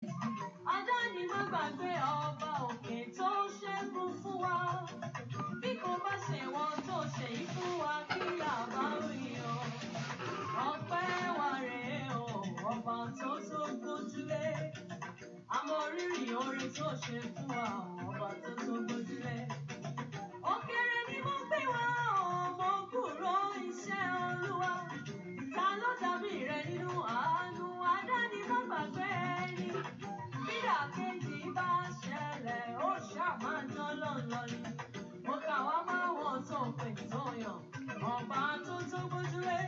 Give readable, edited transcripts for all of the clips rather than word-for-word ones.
Adáni má gbàgbé ọba òkè tó ṣẹ́gun fún wa. Bí kò bá ṣe wọn tó ṣe yìí fún wa kí làbá wí o. Ọpẹ́ wa rèé o, ọba tó tó gbójúlé. Àmọ́ rírì oore tó ṣe fún wa, ọba tó tó gbójúlé. Òkèrè ni mo gbé wá o, mo kúrò iṣẹ́ Olúwa. Ta ló dàbí rẹ nínú àánú? Adáni má gbàgbé ẹni. Bídà kejì bá ṣẹlẹ̀, ó ṣàmáà dán lọ́nlọ́ ni. Mo kà wá máa wọ́n tó pè tó yàn, ọba tó tó gbójúlé.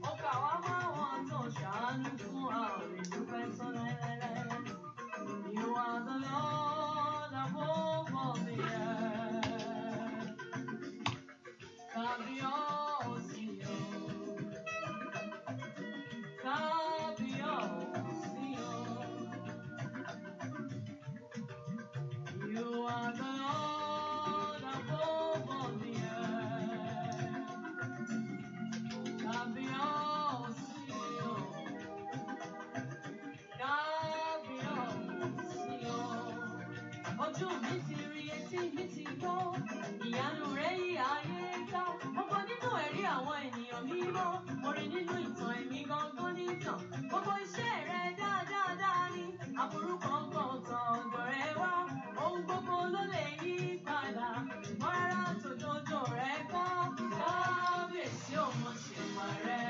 Mo kà wá máa wọ́n tó ṣàánú fún wa, ò lè dúpẹ́ tán láéláé. You are the Lord above all the earth. Kábíyèsí o. Kábíyèsí o. You are the Lord above all the earth. Kábíyèsí o. Kábíyèsí o. Ojú mi ti rí, etí mi ti gbọ́, ìyanu rẹ̀ yí ayé ká. Mo gbọ́ nínú ẹ̀rí àwọn ènìyàn mímọ́, mo rí nínú ìtàn èmi gangan nìtàn. Gbogbo iṣẹ́ rẹ̀ dáadáa ni, aburú kankan tàn ọ̀dọ̀ rẹ̀ wá. Ohun gbogbo ló lè yí padà, ṣùgbọ́n rárá tòjòjò rẹ̀ kọ́. Kábíyèsí ò mọ ṣèwà rẹ̀,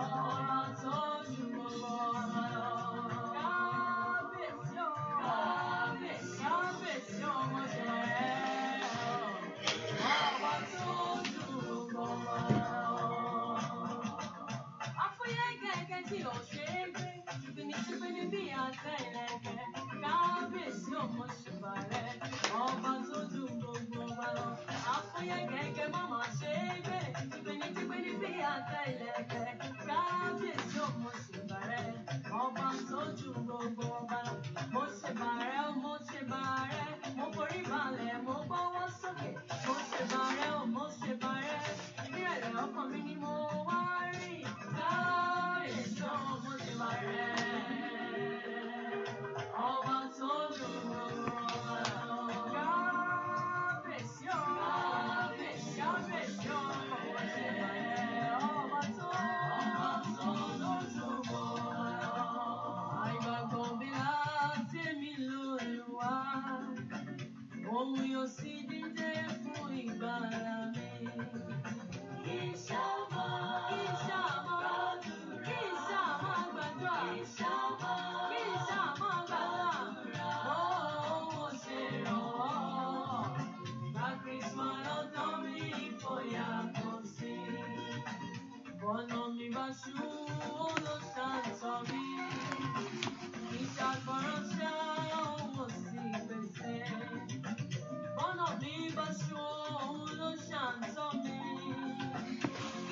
ọba tó ju gbogbo ọba lọ. Kábíyèsí ò, kábíyèsí ò mọ ṣèwà rẹ̀, ọba tó ju gbogbo ọba lọ. Afúyẹ́ gẹ́gẹ́ tí ò ṣe é gbé, tìpínní bí àtẹ ìlẹ̀kẹ̀. Kábíyèsí ò mọ ṣèwà rẹ̀, ọba tó ju gbogbo ọba lọ. Afúyẹ́ gẹ́gẹ́ má máa ṣe é gbé, tìpínní bí àtẹ ìlẹ̀kẹ̀. Kábíyèsí ò mọ ṣèwà rẹ̀, ọba tó ju gbogbo ọba lọ. Mo ṣèbà rẹ̀ o, mo ṣèbà rẹ̀, mo forí balẹ̀, mo gbọ́wọ́ sókè. Mo ṣèbà rẹ̀ o, mo ṣèbà rẹ̀, ìrẹ̀lẹ̀ ọkàn mi ni mo wá rí. Kábíyèsí ò mọ ṣèbà rẹ̀, ọba tó ju gbogbo ọba lọ. Kábíyèsí ò, kábíyèsí ò mọ ṣèbà rẹ̀, ọba tó ju gbogbo ọba lọ. Àìgbàgbọ́ mi láti mi lóluwà, òun yóò sì dìde fún ìgbàlà mi. Kì í ṣàmà gbàdúrà, kì í ṣàmà gbàdúrà, òun ṣe rànwọ́. Bá Christmas lọ́dọ̀ mi ìfòyà kò sí. Bọ́nà mi bá ṣú, òun ló ṣàǹtọ̀ mi. Ìṣàgbọ́ràn ṣá, òun ò sì pèsè. Bọ́nà mi bá ṣú, òun ló ṣàǹtọ̀ mi.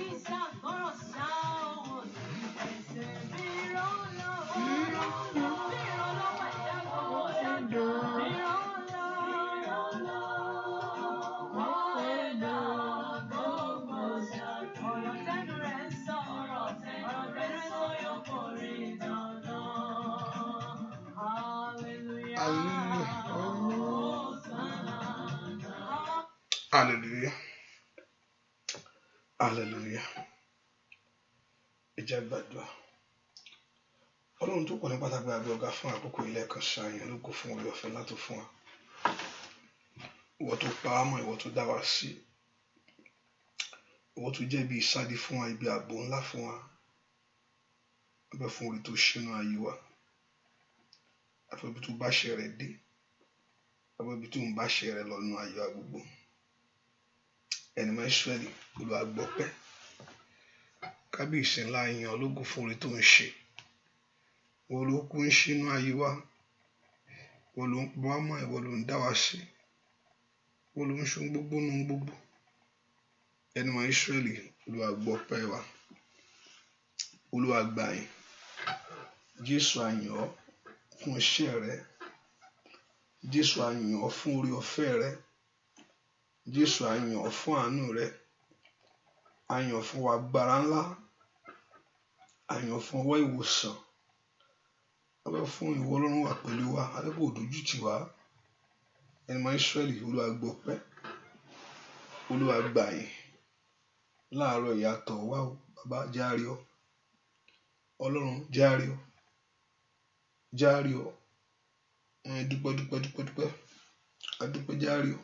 Ìṣàgbọ́ràn ṣá, òun ò sì pèsè. Bí ìrànlọ́wọ́ ẹ̀dá gbogbo ṣàǹtọ̀. Bí ìrànlọ́wọ́ ẹ̀dá gbogbo ṣàǹtọ̀. Ọ̀rọ̀ tẹ́nu rẹ̀ ń sọ, ọ̀rọ̀ tẹ́nu rẹ̀ ń sọ yóò forí dandan. Hallelujah. Hallelujah. Hallelujah. Ẹ jẹ́ gbàdúrà. Ọlọ́run tó pọ̀ ní pàtàkì àgbẹ̀ ọ̀gá fún àkókò ilé ẹ̀kan ṣàyàn lógo fún orí ọ̀fẹ́ láti fún wa. Ìwọ tó pa á mọ́, ìwọ tó dá wa sí. Ìwọ tó jẹ́ ibi ìsádi fún wa, ibi ààbò ńlá fún wa. Ọpẹ́ fún orí tó ṣínú ayé wa. Àfẹ́ ibi tó bá ṣe rẹ̀ dé. Àfẹ́ ibi tó ń bá ṣe rẹ̀ lọ nínú ayé wa gbogbo. Ẹni mọ́ Ísírẹ́lì, Olúwa gbọpẹ́. Kábíyèsí ńlá yan ológo fún orí tó ń ṣe. Ìwọ ló kú ń ṣínú ayé wa. Ìwọ ló ń pa wá mọ́, ìwọ ló ń dá wa sí. Ìwọ ló ń ṣe gbogbo nínú gbogbo. Ẹni mọ́ Ísírẹ́lì, Olúwa gbọpẹ́ wa. Olúwa gbà yín. Jésù a yìn ọ́ fún iṣẹ́ rẹ. Jésù a yìn ọ́ fún orí ọ̀fẹ́ rẹ. Jésù a yìn ọ́ fún àánú rẹ. A yìn ọ́ fún agbára ńlá. A yìn ọ́ fún ọwọ́ ìwòsàn. fún ìwọ Ọlọ́run wà pẹ̀lú wa, adébò òdójú tì wá. Ẹni mọ Ísírẹ́lì, Olúwa gbọpẹ́, Olúwa gbàyìn. Láàárọ̀ ìyàtọ̀ wá o, bàbá járe ọ, Ọlọ́run járe ọ, járe ọ. Dúpẹ́ dúpẹ́ dúpẹ́ dúpẹ́, adúpẹ́ járe ọ,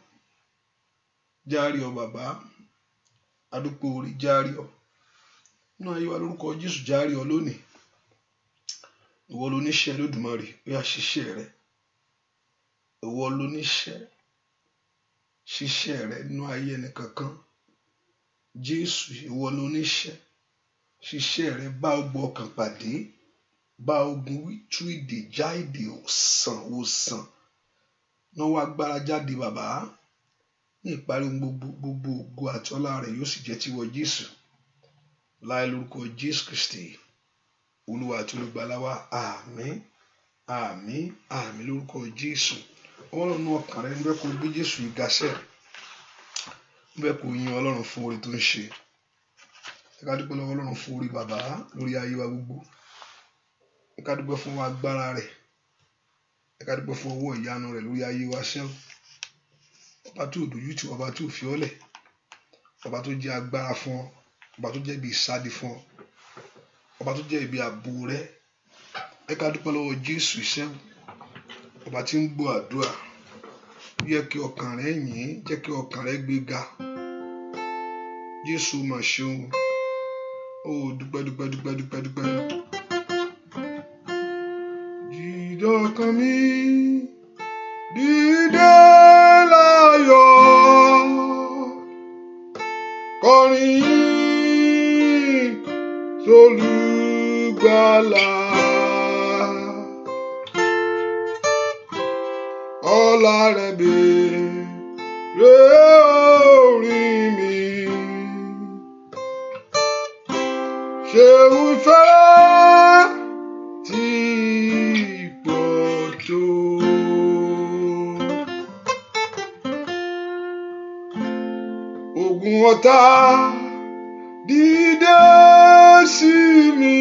járe ọ bàbá, adúpẹ́ orí járe ọ. Nínú ayé wa lórúkọ Jésù járe ọ lónìí. Ìwọ ló níṣẹ́ Olódùmarè, ó yá ṣiṣẹ́ rẹ. Ìwọ ló níṣẹ́, ṣiṣẹ́ rẹ nínú ayé ẹnìkankan. Jésù, ìwọ ló níṣẹ́, ṣiṣẹ́ rẹ, bá ogun ọkàn pàdé, bá ogun wí, tú ìdè, já ìdè, òsàn náwó agbára jáde bàbá. Ní ìparí gbogbo ògo àti ọlá rẹ yóò sì jẹ́ tiwọ Jésù. Láì lórúkọ Jésù Kristi, Olúwa àti olùgbàlà wa, àmín, àmín, àmín lórúkọ Jésù. Ọlọ́run ọkàn rẹ níbẹ̀ kó gbé Jésù ìgàsẹ̀, níbẹ̀ kó yin Ọlọ́run fún oore tó ń ṣe. Ẹ ká dúpẹ́ lọ́wọ́ Ọlọ́run fún oore bàbá lórí ayé wa gbogbo. Ẹ ká dúpẹ́ fún agbára rẹ̀. Ẹ ká dúpẹ́ fún ọwọ́ ìyanu rẹ̀ lórí ayé wa ṣẹ́. Ọba tí ò dojú tì, ọba tí ò fi ọ́lẹ̀, ọba tó jẹ́ agbára fún ọ, ọba tó jẹ́ ibi ìsádi fún ọ, ọba tó jẹ́ ibi ààbò rẹ. Ẹ ká dúpẹ́ lọ́wọ́ Jésù ṣẹ́, ọba tí ń gbọ́ àdúrà. Jẹ́ kí ọkàn rẹ yìn, jẹ́ kí ọkàn rẹ gbéga. Jésù mà ṣeun. Ó dúpẹ́ dúpẹ́ dúpẹ́ dúpẹ́ dúpẹ́. Jíde ọkàn mi, dìde láyọ̀, kọrin sólùgbàlà. Ọlá rẹ̀ béèrè orí mi, ṣeun fẹ́ tí pọ̀ tó. Ogun ọ̀tá dìde sí mi,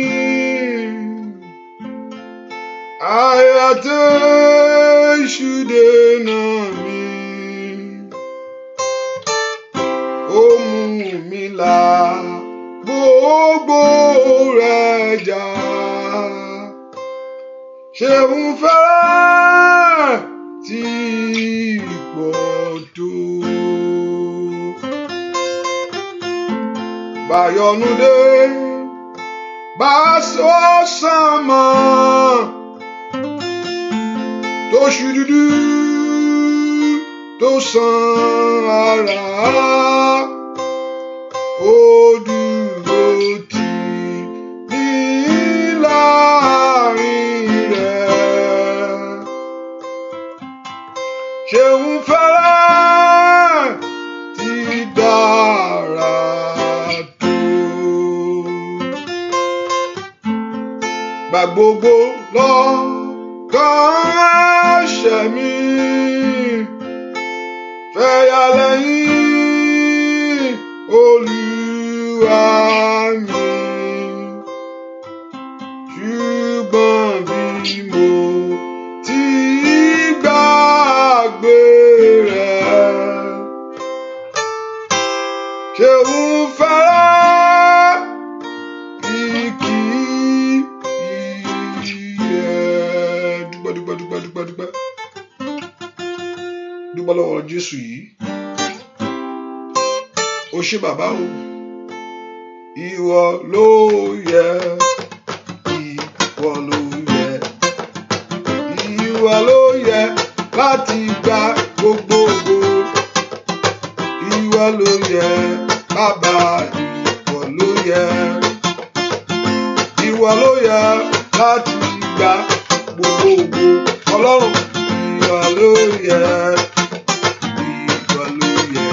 àyà tèṣù dènà mi, ó mú mi là gbogbo rẹ̀ já. Ṣeun fẹ́ tí pọ̀ tó. Báyọ̀nú dé, bá sọ́sàn mọ́, tóṣù dúdú tó sàn ara, ó dúró tì mí láàrin rẹ̀. Ṣeun fẹ́rẹ̀ tí dára tó. Gbà gbogbo lọ kàn ẹ̀ṣẹ̀ mi, fẹ̀yà lẹ́yìn Olúwa mi. Ṣùgbọ́n bí mo ti gbàgbé rẹ̀, ṣeun fẹ́rẹ̀ kìkì ìyẹ́. Dúpẹ́ dúpẹ́ dúpẹ́ dúpẹ́ dúpẹ́. Dúpẹ́ lọ́wọ́ Jésù yìí. Ó ṣé bàbá o. Ìwọ ló yẹ, ìwọ ló yẹ, ìwọ ló yẹ láti gba gbogbo ògo. Ìwọ ló yẹ bàbá, ìwọ ló yẹ, ìwọ ló yẹ láti gba gbogbo ògo. Ọlọ́run, ìwọ ló yẹ, ìwọ ló yẹ,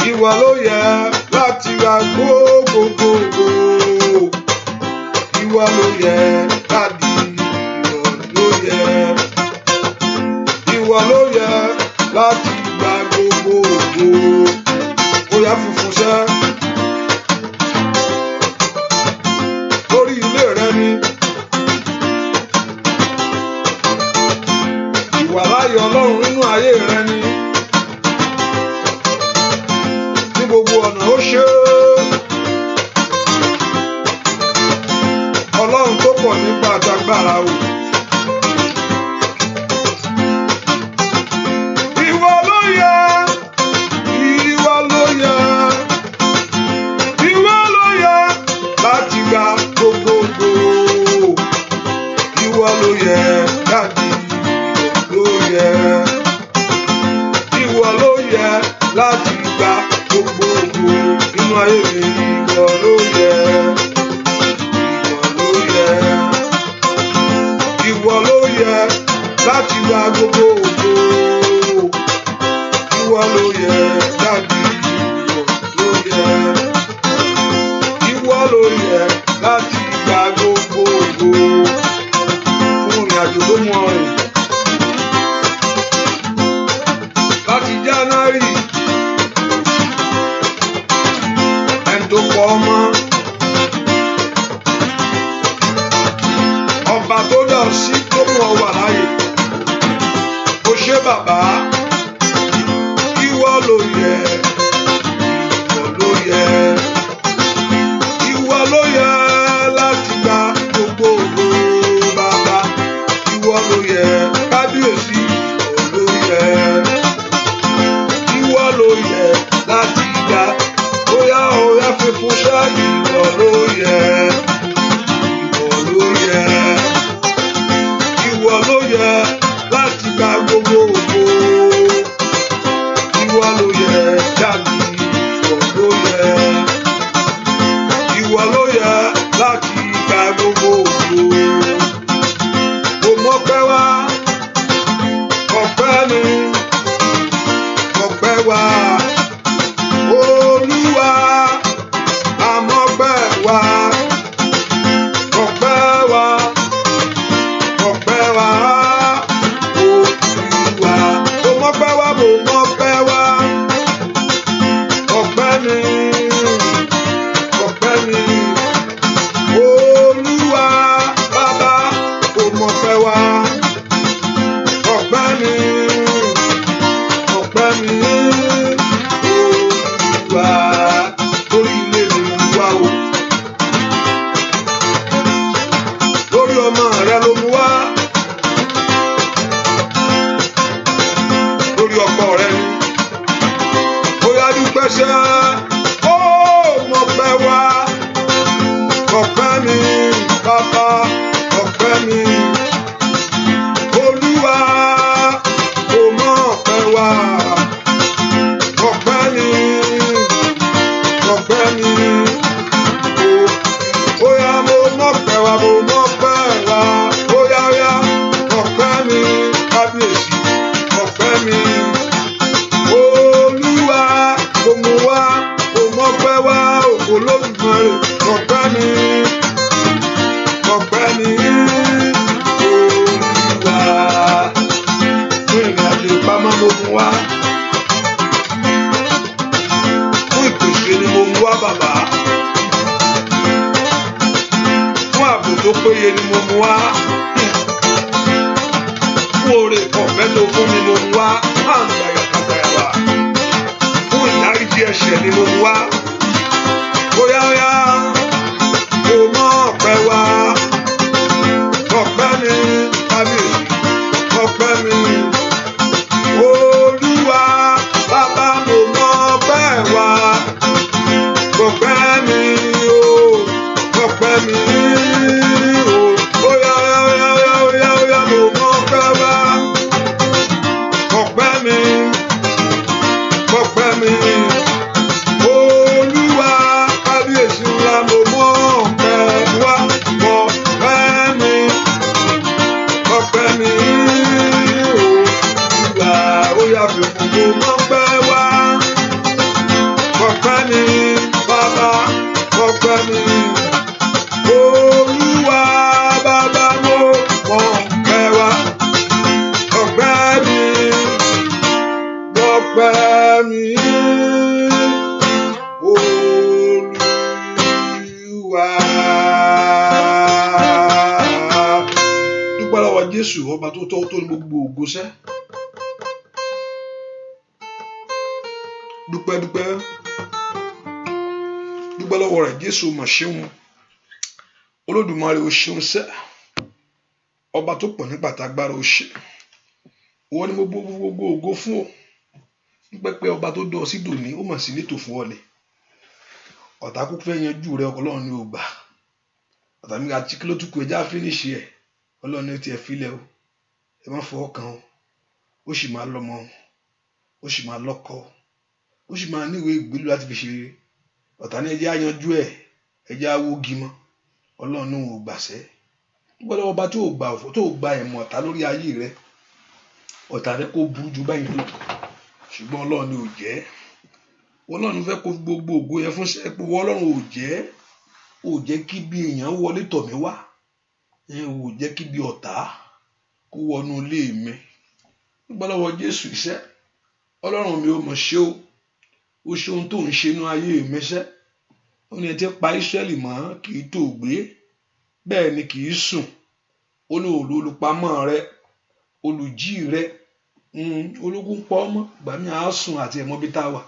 ìwọ ló yẹ láti gba gbogbo ògo. Ìwọ ló yẹ láti, ìwọ ló yẹ, ìwọ ló yẹ láti gba gbogbo ògo. Ó yá funfun ṣẹ́ lórí ilé rẹ ni, ayọ̀ Ọlọ́run nínú ayé rẹ ni ní gbogbo ọ̀nà ó ṣe Ọlọ́run tó pọ̀ nípa àtagbára o. Ìwọ ló yẹ, ìwọ ló yẹ, ìwọ ló yẹ láti gba gbogbo ògo. Ìwọ ló yẹ Dádì ló yẹ. Ìwọ ló yẹ láti gba gbogbo ògo nínú ayé mi. Ìwọ ló yẹ. Ìwọ ló yẹ láti gba gbogbo ògo. Ìwọ ló yẹ Dádì, ìwọ ló yẹ. Ìwọ ló yẹ láti gba gbogbo ògo fún ìrìn àjò tó mú ọ rìn. Láti January ẹni tó pọ̀ ọmọ. Ọba tó dá ọ sí tó mú ọ wà láàyè. Ó ṣé bàbá. Ìwọ ló yẹ. Ìwọ ló yẹ. Ìwọ ló yẹ láti gba gbogbo ògo bàbá. Ìwọ ló yẹ kábíyèsí. Ìwọ ló yẹ. Ìwọ ló yẹ láti gba. Óyá óyá fífún ṣá. Ìwọ ló yẹ. Ìwọ ló yẹ. Ìwọ ló yẹ láti gba gbogbo ògo. Ìwọ ló yẹ Dádì, ìwọ ló yẹ. Ìwọ ló yẹ láti gba gbogbo ògo. Mo mọ́pẹ́ wá, ọpẹ́ mi, ọpẹ́ wá. Olúwa, àmọ́pẹ́ wá, ọpẹ́ wá. Ọpẹ́ wá, Olúwa. Mo mọ́pẹ́ wá, mo mọ́pẹ́ wá. Ọpẹ́ mi, ọpẹ́ mi. Olúwa, bàbá, mo mọ́pẹ́ wá. Ọpẹ́ mi, ọpẹ́ mi. Olúwa, lórí ilé mi ló wá o. Lórí ọmọ rẹ ló mú wá. Lórí ọkọ rẹ ni. Bóyá dúpẹ́ ṣe ó mọpẹ́ wá. Ọpẹ́ mi bàbá, ọpẹ́ mi. Olúwa, ó mọpẹ́ wá. Ọpẹ́ mi, ọpẹ́ mi. Bóyá mo mọpẹ́ wá, mo mọpẹ́ wá. Bóyá óyá ọpẹ́ mi kábíyèsí. Ọpẹ́ mi. Olúwa, mo mú wá, mo mọpẹ́ wá. Ògo Olódùmarè. Ọpẹ́ mi, ọpẹ́ mi. Olúwa, fún ìrìn àjò ìpamọ́ mo mú wá. Fún ìpèsè ni mo mú wá bàbá. Fún ààbò tó péye ni mo mú wá. Fún oore ọ̀fẹ́ tó fún mi mo mú wá. Àǹdàyàkàtàyàwá. Fún ìdáríjì ẹ̀ṣẹ̀ ni mo mú wá. Bóyá óyá mo mọ ọpẹ́ wá. Ọpẹ́ mi kábíyèsí. Ọpẹ́ mi. Olúwa, bàbá, mo mọ ọpẹ́ wá. Ọpẹ́ mi o. Ọpẹ́ mi o. Óyá óyá óyá óyá óyá mo mọ ọpẹ́ wá. Ọpẹ́ mi. Ọpẹ́ mi. Olúwa, kábíyèsí ńlá, mo mọ ọpẹ́ wá. Ọpẹ́ mi. Ọpẹ́ mi. Olúwa, ó yá fi fún mo mọ ọpẹ́ wá. Ọpẹ́ mi bàbá, ọpẹ́ mi. Olúwa, bàbá, mo mọ ọpẹ́ wá. Ọpẹ́ mi, ọpẹ́ mi. Olúwa. Dúpẹ́ lọ́wọ́ Jésù, ọba tó tọ́ tó ní gbogbo ògo sẹ́. dúpẹ́ lọ́wọ́ rẹ̀. Jésù mà ṣeun, Olódùmarè ó ṣeun sẹ́, ọba tó pọ̀ nípa tágbára ó ṣe, ìwọ ni mo gbogbo ògo fún ọ. Dúpẹ́ pé ọba tó dọ̀ sí dòní ó mà sí létò fún ọ ni. Ọ̀tá kúkú fẹ́ yanjú rẹ, Ọlọ́run ni ò gbà. Ọ̀tá mi àti kí ló tún kù ẹja fínísì ẹ̀, Ọlọ́run ni ó tiẹ̀ filẹ̀ o, ẹ má fọwọ́ kan o. Ó sì máa lọ́mọ, ó sì máa lọ́kọ, ó sì máa níwèé ìgbélú láti fi ṣe rere. Ọ̀tá ní ẹjẹ́ àyanjú ẹ̀, ẹjẹ́ àwògì mọ́, Ọlọ́run ní òun ò gbàṣẹ́. Dúpẹ́ lọ́wọ́ ọba tó gba ẹ̀mọ́ ọ̀tá lórí ayé rẹ. Ọ̀tá fẹ́ kó burú ju báyìí lọ, ṣùgbọ́n Ọlọ́run ni ò jẹ́. Ọlọ́run fẹ́ kó gbogbo ògo yẹn fún sẹ́pọ̀, Ọlọ́run ò jẹ́ kí bí èèyàn wọlé tọ̀ mí wá, ò jẹ́ kí bí ọ̀tá kó wọnú ilé mi. Dúpẹ́ lọ́wọ́ Jésù iṣẹ́, Ọlọ́run mi ò mọ̀ ṣe o, ó ṣe ohun tó ń ṣe inú ayé mi ṣẹ́. Ó ní ẹ ti pa Ísírẹ́lì mọ́ kì í tó gbé, bẹ́ẹ̀ ni kì í sùn. Olùpamọ́ rẹ, olùjí rẹ, ológun pọ̀ ọmọ gbàmí àásùn àti ẹ̀mọ́ bí tá a wà.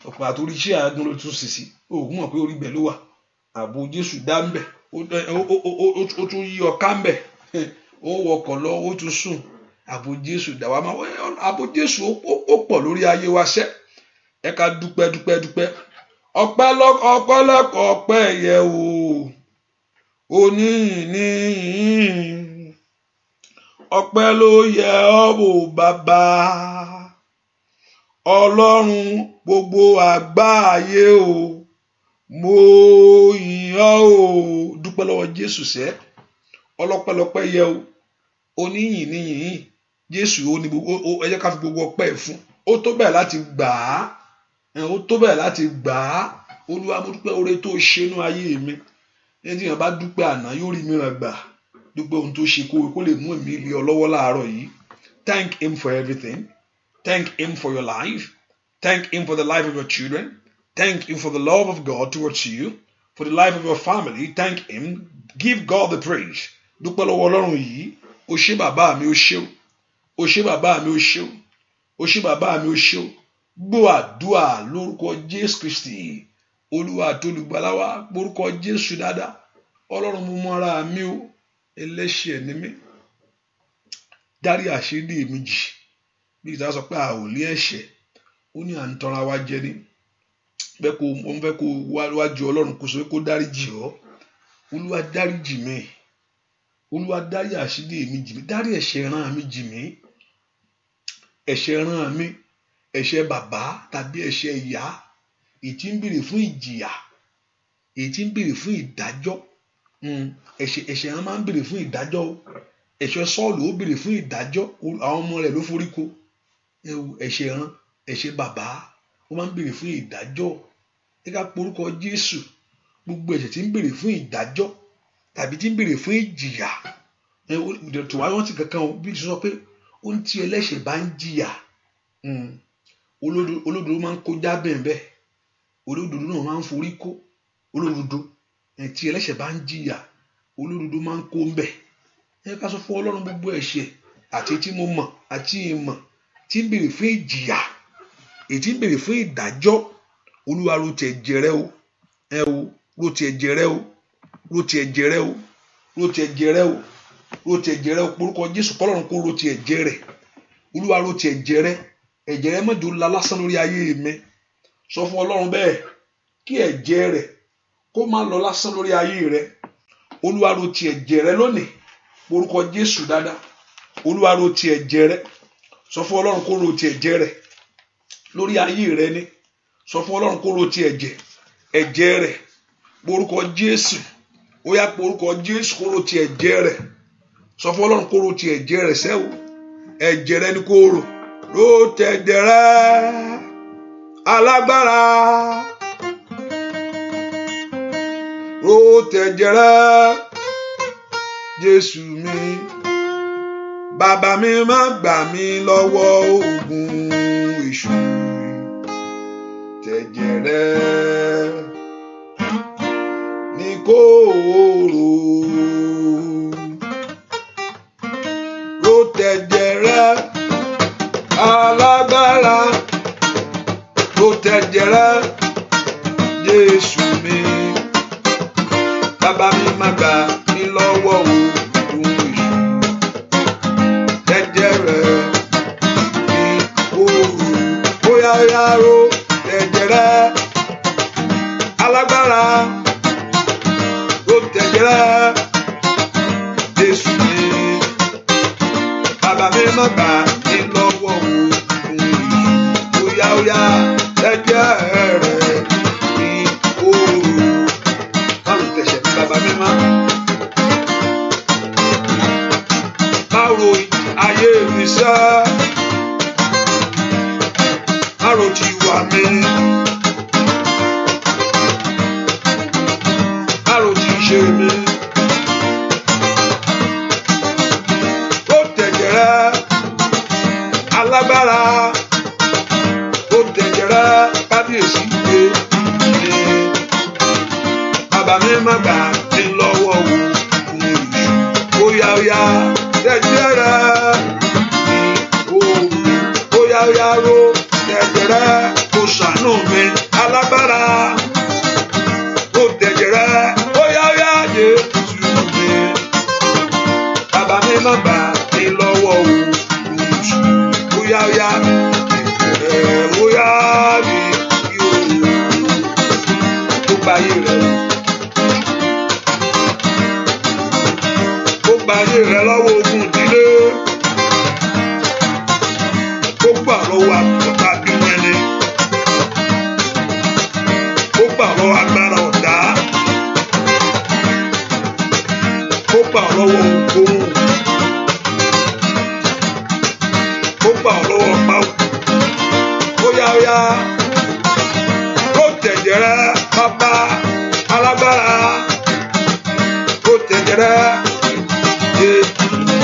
Ọ̀pọ̀ àtòrí iṣẹ́ àádùn ló tún sì sí, òògùn mọ̀ pé orí bẹ̀ ló wà. Ààbò Jésù dá ń bẹ̀, ó tún yí ọká ń bẹ̀, ó wọkọ̀ lọ, ó tún sùn. Ààbò Jésù dá wa máa wọ ààbò Jésù ó pọ̀ lórí ayé wa ṣẹ́. Ẹ ká dúpẹ́. Ọpẹ́ yẹ o, oníyìn ọpẹ́ ló yẹ ọ́ o bàbá, Ọlọ́run gbogbo àgbáyé o, mo yìn ọ́ o. Dúpẹ́ lọ́wọ́ Jésù sẹ́, ọlọ́pẹ́lọpẹ́ yẹ o, oníyìn níyìn Jésù ó ní gbogbo, ẹ jẹ́ ká fi gbogbo ọpẹ́ fún. Ó tó bẹ́ẹ̀ láti gbà á, Olúwa mo dúpẹ́ oore tó ṣe inú ayé mi. Ẹni tí èèyàn bá dúpẹ́ àná yóò rí mìíràn gbà. Dúpẹ́ ohun tó ṣe kó lè mú èmi lé ọ lọ́wọ́ láàárọ̀ yìí. Thank him for everything. Thank him for your life. Thank him for the life of your children. Thank him for the love of God towards you, for the life of your family. Thank him. Give God the praise. Dúpẹ́ lọ́wọ́ Ọlọ́run yìí. O ṣé bàbá mi, o ṣé o. O ṣé bàbá mi, o ṣé o. O ṣé bàbá mi, o ṣé o. Gbọ́ àdúà lórúkọ Jésù Kristi, Olúwa àti Olùgbàlà wa. Lórúkọ Jésù dáadáa. Ọlọ́run mo mọ ara mi o, ẹlẹ́ṣẹ̀ ni mí. Dárí àṣírí mi jì. Bí ìta sọ pé a ò lé ẹ̀ṣẹ̀, ó ní à ń tanra wa jẹ ní. Mo fẹ́ kó wájú Ọlọ́run kó sọ pé kó dáríjì ọ́. Olúwa dáríjì mi. Olúwa dárí àṣírí mi jì mí. Dárí ẹ̀ṣẹ̀ ìran mi jì mí. Ẹ̀ṣẹ̀ ìran mi, ẹ̀ṣẹ̀ bàbá tàbí ẹ̀ṣẹ̀ ìyá, èyí tí ń béèrè fún ìjìyà, èyí tí ń béèrè fún ìdájọ́. Ẹ̀ṣẹ̀ ìran máa ń béèrè fún ìdájọ́ o. Ẹ̀ṣẹ̀ Sọ́ọ̀lù ó béèrè fún ìdájọ́, àwọn ọmọ rẹ̀ ló forí ko. Ẹ̀ṣẹ̀ ìran, ẹ̀ṣẹ̀ bàbá ó máa ń béèrè fún ìdájọ́. Ẹ ká porúkọ Jésù. Gbogbo ẹ̀ṣẹ̀ tí ń béèrè fún ìdájọ́ tàbí tí ń béèrè fún ìjìyà, tòwá rántí kankan o. Bí sọ pé ó ń tí ẹlẹ́ṣẹ̀ bá ń jìyà, olódodo máa ń kó jábẹ̀ bẹ́ẹ̀, olódodo náà máa ń forí kó. Olódodo tí ẹlẹ́ṣẹ̀ bá ń jìyà, olódodo máa ń kó ń bẹ̀. Ẹ ká sọ fún Ọlọ́run gbogbo ẹ̀ṣẹ̀ àti tí mo mọ̀ àti ìmọ̀ tí ń béèrè fún ìjìyà, èyí tí ń béèrè fún ìdájọ́. Olúwa ro ti ẹ̀jẹ̀ rẹ o, ro ti ẹ̀jẹ̀ rẹ o, ro ti ẹ̀jẹ̀ rẹ o, ro ti ẹ̀jẹ̀ rẹ o, ro ti ẹ̀jẹ̀ rẹ o. Porúkọ Jésù kọ́lọ́run kó ro ti ẹ̀jẹ̀ rẹ. Olúwa ro ti ẹ̀jẹ̀ rẹ. Ẹ̀jẹ̀ rẹ má jò la lásán lórí ayé mi. Sọ fún Ọlọ́run bẹ́ẹ̀ kí ẹ̀jẹ̀ rẹ kó má lọ lásán lórí ayé rẹ. Olúwa ro ti ẹ̀jẹ̀ rẹ lónìí. Porúkọ Jésù dáadáa. Olúwa ro ti ẹ̀jẹ̀ rẹ. Sọ fún Ọlọ́run kó ro ti ẹ̀jẹ̀ rẹ lórí ayé rẹ ni. Sọ fún Ọlọ́run kó ro ti ẹ̀jẹ̀ rẹ. Porúkọ Jésù. Ó yá porúkọ Jésù kó ro ti ẹ̀jẹ̀ rẹ. Sọ fún Ọlọ́run kó ro ti ẹ̀jẹ̀ rẹ sẹ́wọ̀. Ẹ̀jẹ̀ rẹ ni kó ro. Ro ti ẹ̀jẹ̀ rẹ alágbára. Ro ti ẹ̀jẹ̀ rẹ Jésù mi. Bàbá mi má gbà mí lọ́wọ́ ogun èṣù. Tẹ̀jẹ̀ rẹ ní kó rò. Ro tẹ̀jẹ̀ rẹ alágbára. Ro tẹ̀jẹ̀ ẹ̀jẹ̀ rẹ̀ Jésù mi. Bàbá mi má gbà mí lọ́wọ́ òun èṣù. Ẹ̀jẹ̀ rẹ̀ ní òru. Bóyá ro ẹ̀jẹ̀ rẹ̀ alágbára. Ó tẹ̀jẹ̀ rẹ̀ Jésù mi. Bàbá mi má gbà mí lọ́wọ́ òun èṣù. Bóyá ẹ̀jẹ̀ rẹ̀ ní òru. Márùn tẹ̀sẹ̀ ní bàbá mi má. Máro ayé mi sá. Máro ti wà mí. Máro ti ṣe mí. Ó tẹ̀jẹ̀ rẹ̀ alágbára. Ó tẹ̀jẹ̀ rẹ̀ kábíyèsí gbé. Bàbá mi má gbà mí lọ́wọ́ òun èṣù. Bóyá ẹ̀jẹ̀ rẹ̀ ní òru. Bóyá ro ẹ̀jẹ̀ rẹ̀ kó ṣàánú mi alágbára. Ó tẹ̀jẹ̀ rẹ̀ bóyá Jésù mi. Bàbá mi má gbà mí lọ́wọ́ òun èṣù. Bóyá ẹ̀jẹ̀ rẹ̀ bóyá rí òru. Tó gba ayé rẹ̀ wò. Ó gba ayé rẹ̀ lọ́wọ́ ogun ìdílé. Ó gbà lọ́wọ́ àtọ̀tà bínú ẹni. Ó gbà lọ́wọ́ agbára ọ̀tá. Ó gbà lọ́wọ́ ohunkóhun. Ó gbà lọ́wọ́ ọ̀pá òkú. Bóyá ó tẹ̀jẹ̀ rẹ̀ bàbá alágbára. Ó tẹ̀jẹ̀ rẹ̀ Jésù mi.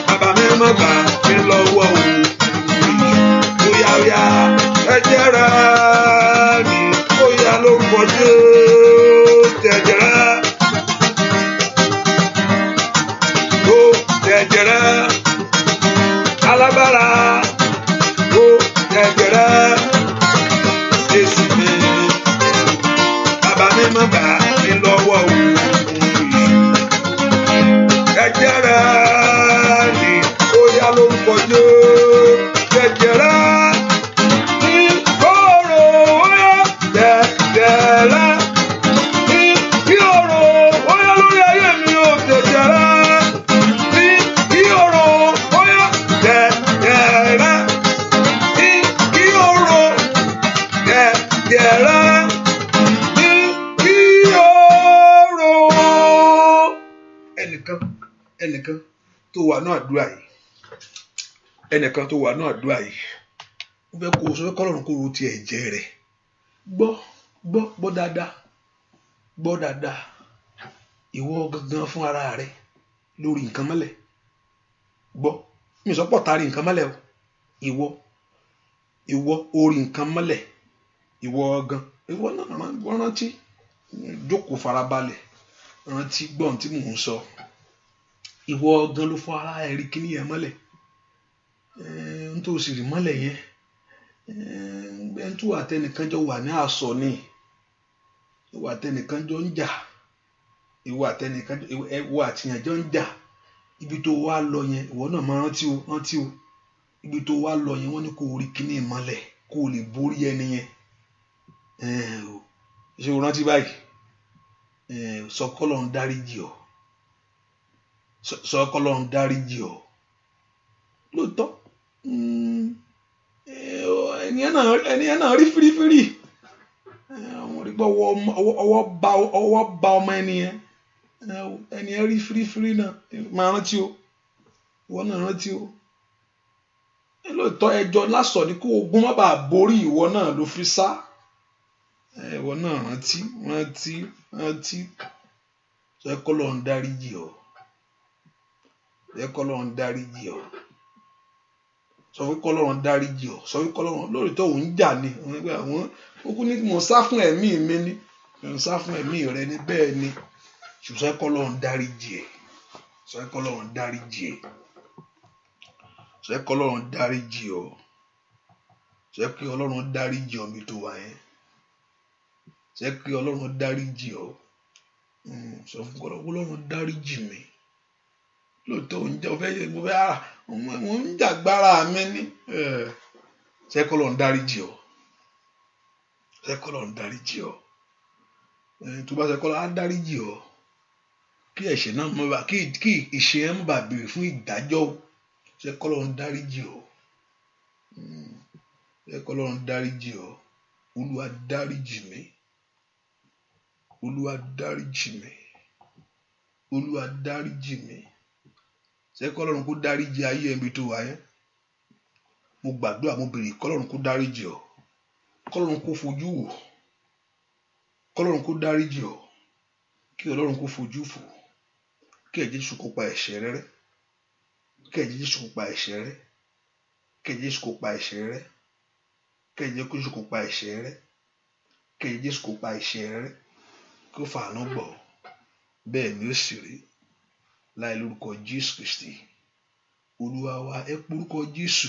Bàbá mi má gbà mí lọ́wọ́ òun èṣù. Bóyá ẹ̀jẹ̀ rẹ̀ ní bóyá lórúkọ Jésù. Tẹ̀jẹ̀ rẹ̀ ó tẹ̀jẹ̀ rẹ̀ alágbára. Ó tẹ̀jẹ̀ rẹ̀ Jésù mi. Bàbá mi má gbà mí lọ́wọ́ òun èṣù. Ẹ̀jẹ̀ rẹ̀ ní bóyá lórúkọ Jésù. Ẹ̀jẹ̀ rẹ̀ ní kóró. Ẹ̀jẹ̀ rẹ̀ ní kíoró. Bóyá lórí ayé mi ò tẹ̀jẹ̀ rẹ̀ ní kíoró. Bóyá ẹ̀jẹ̀ rẹ̀ ní kíoró. Ẹ̀jẹ̀ rẹ̀ ní kíoró. Ẹnìkan tó wà náà àdúrà yìí. Ẹnìkan tó wà náà àdúrà yìí. Ó fẹ́ kó o sọ pé kọ́lọ́run kó ro ti ẹ̀jẹ̀ rẹ̀. Gbọ́ dáadáa. Ìwọ gangan fún ara rẹ lórí nǹkan mọ́lẹ̀. Gbọ́ mi sọ pọ̀ tari nǹkan mọ́lẹ̀ o. Ìwọ orí nǹkan mọ́lẹ̀. Ìwọ náà rántí. Jókòó farabalẹ̀. Rántí gbọ́n tí mò ń sọ. Ìwọ gan ló fún ara ẹ rí kíní yẹn mọ́lẹ̀. N tó sì rí mọ́lẹ̀ yẹn. Ẹni tó àtẹnìkan jọ wà ní àsọ ni. Ìwọ àtẹnìkan jọ ń jà. Ìwọ àtìyàn jọ ń jà. Ibi tó wá lọ yẹn ìwọ náà máa rántí o. Ibi tó wá lọ yẹn wọ́n ní kó rí kíní mọ́lẹ̀ kó lè borí ẹni yẹn. Ṣé o rántí báyìí? Sọ k'Ọlọ́run dáríjì ọ́. Sọ k'Ọlọ́run dáríjì ọ́. Lóòótọ́ ẹnìyẹn náà rí fírífírí. Àwọn rí pé ọwọ́ bá ọmọ ẹnìyẹn. Ẹnìyẹn rí fírífírí náà. Máa rántí o. Ìwọ náà rántí o. Lóòótọ́ ẹjọ́ lásọ̀ ni kó ogun má bàa borí ìwọ náà ló fi sá. Ìwọ náà rántí. Sọ k'Ọlọ́run dáríjì ọ́. Sọ k'Ọlọ́run dáríjì ọ́. Sọ fún k'Ọlọ́run dáríjì ọ́. Sọ fún k'Ọlọ́run lóòótọ́ òun jà ni. Àwọn kúkú ní mò ń sá fún ẹ̀mí mi ni. Mò ń sá fún ẹ̀mí rẹ ni bẹ́ẹ̀ ni. Sọ k'Ọlọ́run dáríjì ẹ́. Sọ k'Ọlọ́run dáríjì ẹ́. Sọ k'Ọlọ́run dáríjì ọ́. Jẹ́ kí Ọlọ́run dáríjì ọ́ mi tó wà yẹn. Jẹ́ kí Ọlọ́run dáríjì ọ́. Sọ fún Ọlọ́run dáríjì mi. Lóòótọ́ mo ń jàgbára mi ní. Jẹ́ kí Ọlọ́run dáríjì ọ́. Jẹ́ kí Ọlọ́run dáríjì ọ́. Tó bá jẹ́ kí Ọlọ́run á dáríjì ọ́, kí ẹ̀ṣẹ̀ náà má bàa, kí ìṣe ẹ̀ má bàa béèrè fún ìdájọ́. Jẹ́ kí Ọlọ́run dáríjì ọ́. Jẹ́ kí Ọlọ́run dáríjì ọ́. Olúwa dáríjì mi. Olúwa dáríjì mi. Olúwa dáríjì mi. Jẹ́ kí Ọlọ́run kó dáríjì ayé ẹ̀mí tó wà yẹn. Mo gbàdúrà, mo béèrè kí Ọlọ́run kó dáríjì ọ́. Kí Ọlọ́run kó fojú wò. Kí Ọlọ́run kó dáríjì ọ́. Kí Ọlọ́run kó fojú fò. Kí ẹ̀jẹ̀ Jésù kó pa ẹ̀ṣẹ̀ rẹ rẹ́. Kí ẹ̀jẹ̀ Jésù kó pa ẹ̀ṣẹ̀ rẹ. Kí ẹ̀jẹ̀ Jésù kó pa ẹ̀ṣẹ̀ rẹ. Kí ẹ̀jẹ̀ Jésù kó pa ẹ̀ṣẹ̀ rẹ. Kí ẹ̀jẹ̀ Jésù kó pa ẹ̀ṣẹ̀ rẹ. Kí ó fàánú gbọ́. Bẹ́ẹ̀ ni ó sì rí. Láì lórúkọ Jésù Kristi. Olúwa wa, ẹ porúkọ Jésù.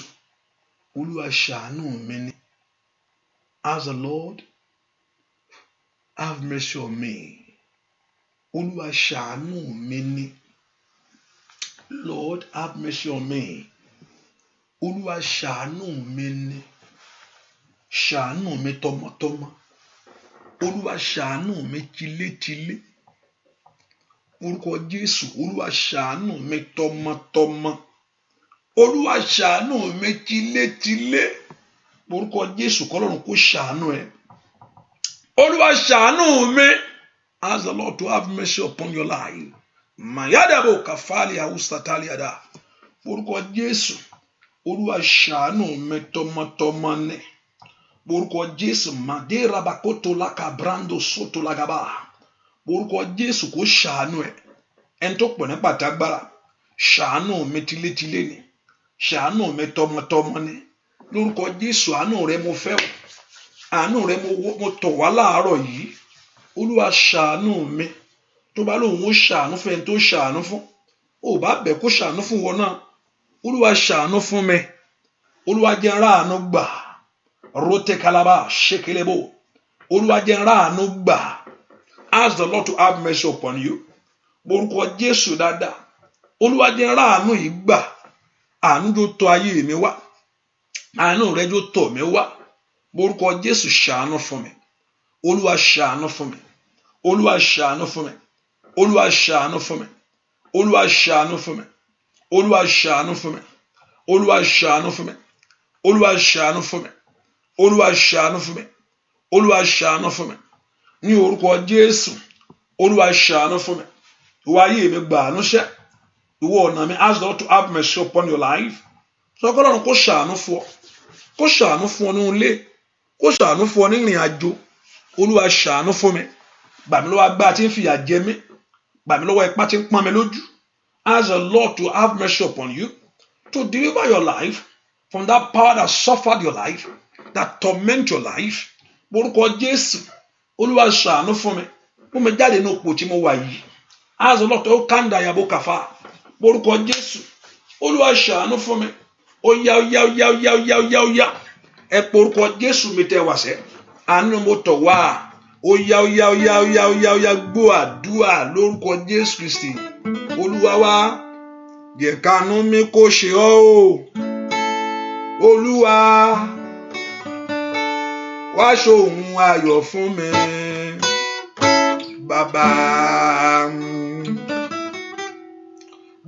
Olúwa ṣàánú mi ni. Ask the Lord, have mercy on me. Olúwa ṣàánú mi ni. Lord, have mercy on me. Olúwa ṣàánú mi ni. Ṣàánú mi tọmọtọmọ. Olúwa ṣàánú mi tilétilé. Orúkọ Jésù, Olúwa ṣàánú mi tọmọtọmọ. Olúwa ṣàánú mi tilétilé. Orúkọ Jésù, k'Ọlọ́run kó ṣàánú ẹ. Olúwa ṣàánú mi. Ask the Lord to have mercy upon your life. Mayadabo kafali austataliada. Orúkọ Jésù, Olúwa ṣàánú mi tọmọtọmọ ni. Orúkọ Jésù, madera bakoto lakabrando soto lagaba. Orúkọ Jésù kó ṣàánú ẹ. Ẹni tó pọ̀ ní pàtàgbára. Ṣàánú mi tilétilé ni. Ṣàánú mi tọmọtọmọ ni. Lórúkọ Jésù, àánú rẹ mo fẹ́ wò. Àánú rẹ mo tọ̀ wá láàárọ̀ yìí. Olúwa ṣàánú mi. Tó bá lóun ó ṣàánú fún ẹni tó ṣàánú fún. Ó bá bẹ̀ kó ṣàánú fún wọn náà. Olúwa ṣàánú fún mi. Olúwa jẹ́ n ráàánú gbà. Rote kalaba shekelebo. Olúwa jẹ́ n ráàánú gbà. Ask the Lord to have mercy upon you. Orúkọ Jésù dáadáa. Olúwa jẹ́ n ráàánú yìí gbà. Àánú tó tọ̀ ayé mi wá. Àánú rẹ tó tọ̀ mí wá. Orúkọ Jésù ṣàánú fún mi. Olúwa ṣàánú fún mi. Olúwa ṣàánú fún mi. Olúwa ṣàánú fún mi. Olúwa ṣàánú fún mi. Olúwa ṣàánú fún mi. Olúwa ṣàánú fún mi. Olúwa ṣàánú fún mi. Olúwa ṣàánú fún mi. Olúwa ṣàánú fún mi. Ní orúkọ Jésù, Olúwa ṣàánú fún mi. Ìwọ ayé mi gbà àánú ṣẹ́. Ìwọ ọ̀nà mi, ask the Lord to have mercy upon your life. Sọ pé Ọlọ́run kó ṣàánú fún ọ. Kó ṣàánú fún ọ ní ilé. Kó ṣàánú fún ọ ní ìrìn àjò. Olúwa ṣàánú fún mi. Gbà mí lọ́wọ́ agbára tí ń fìyà jẹ mí. Gbà mí lọ́wọ́ ipá tí ń pọ́n mi lójú. Ask the Lord to have mercy upon you, to deliver your life from that power that suffered your life, that torment your life. Orúkọ Jésù, Olúwa ṣàánú fún mi. Mú mi jáde ní òpó tí mo wà yìí. Ask the Lord to kanda yabo kafa. Orúkọ Jésù, Olúwa ṣàánú fún mi. Oya oya oya oya oya oya oya. Ẹ pé orúkọ Jésù mi tẹ́ wá sẹ́. Àánú mo tọ̀ wá. Oya oya oya oya oya oya gbọ́ àdúrà lórúkọ Jésù Kristi. Olúwa wa, jẹ́ k'àánú mi kó ṣe ọ́ o. Olúwa, wá ṣohun ayọ̀ fún mi. Bàbá,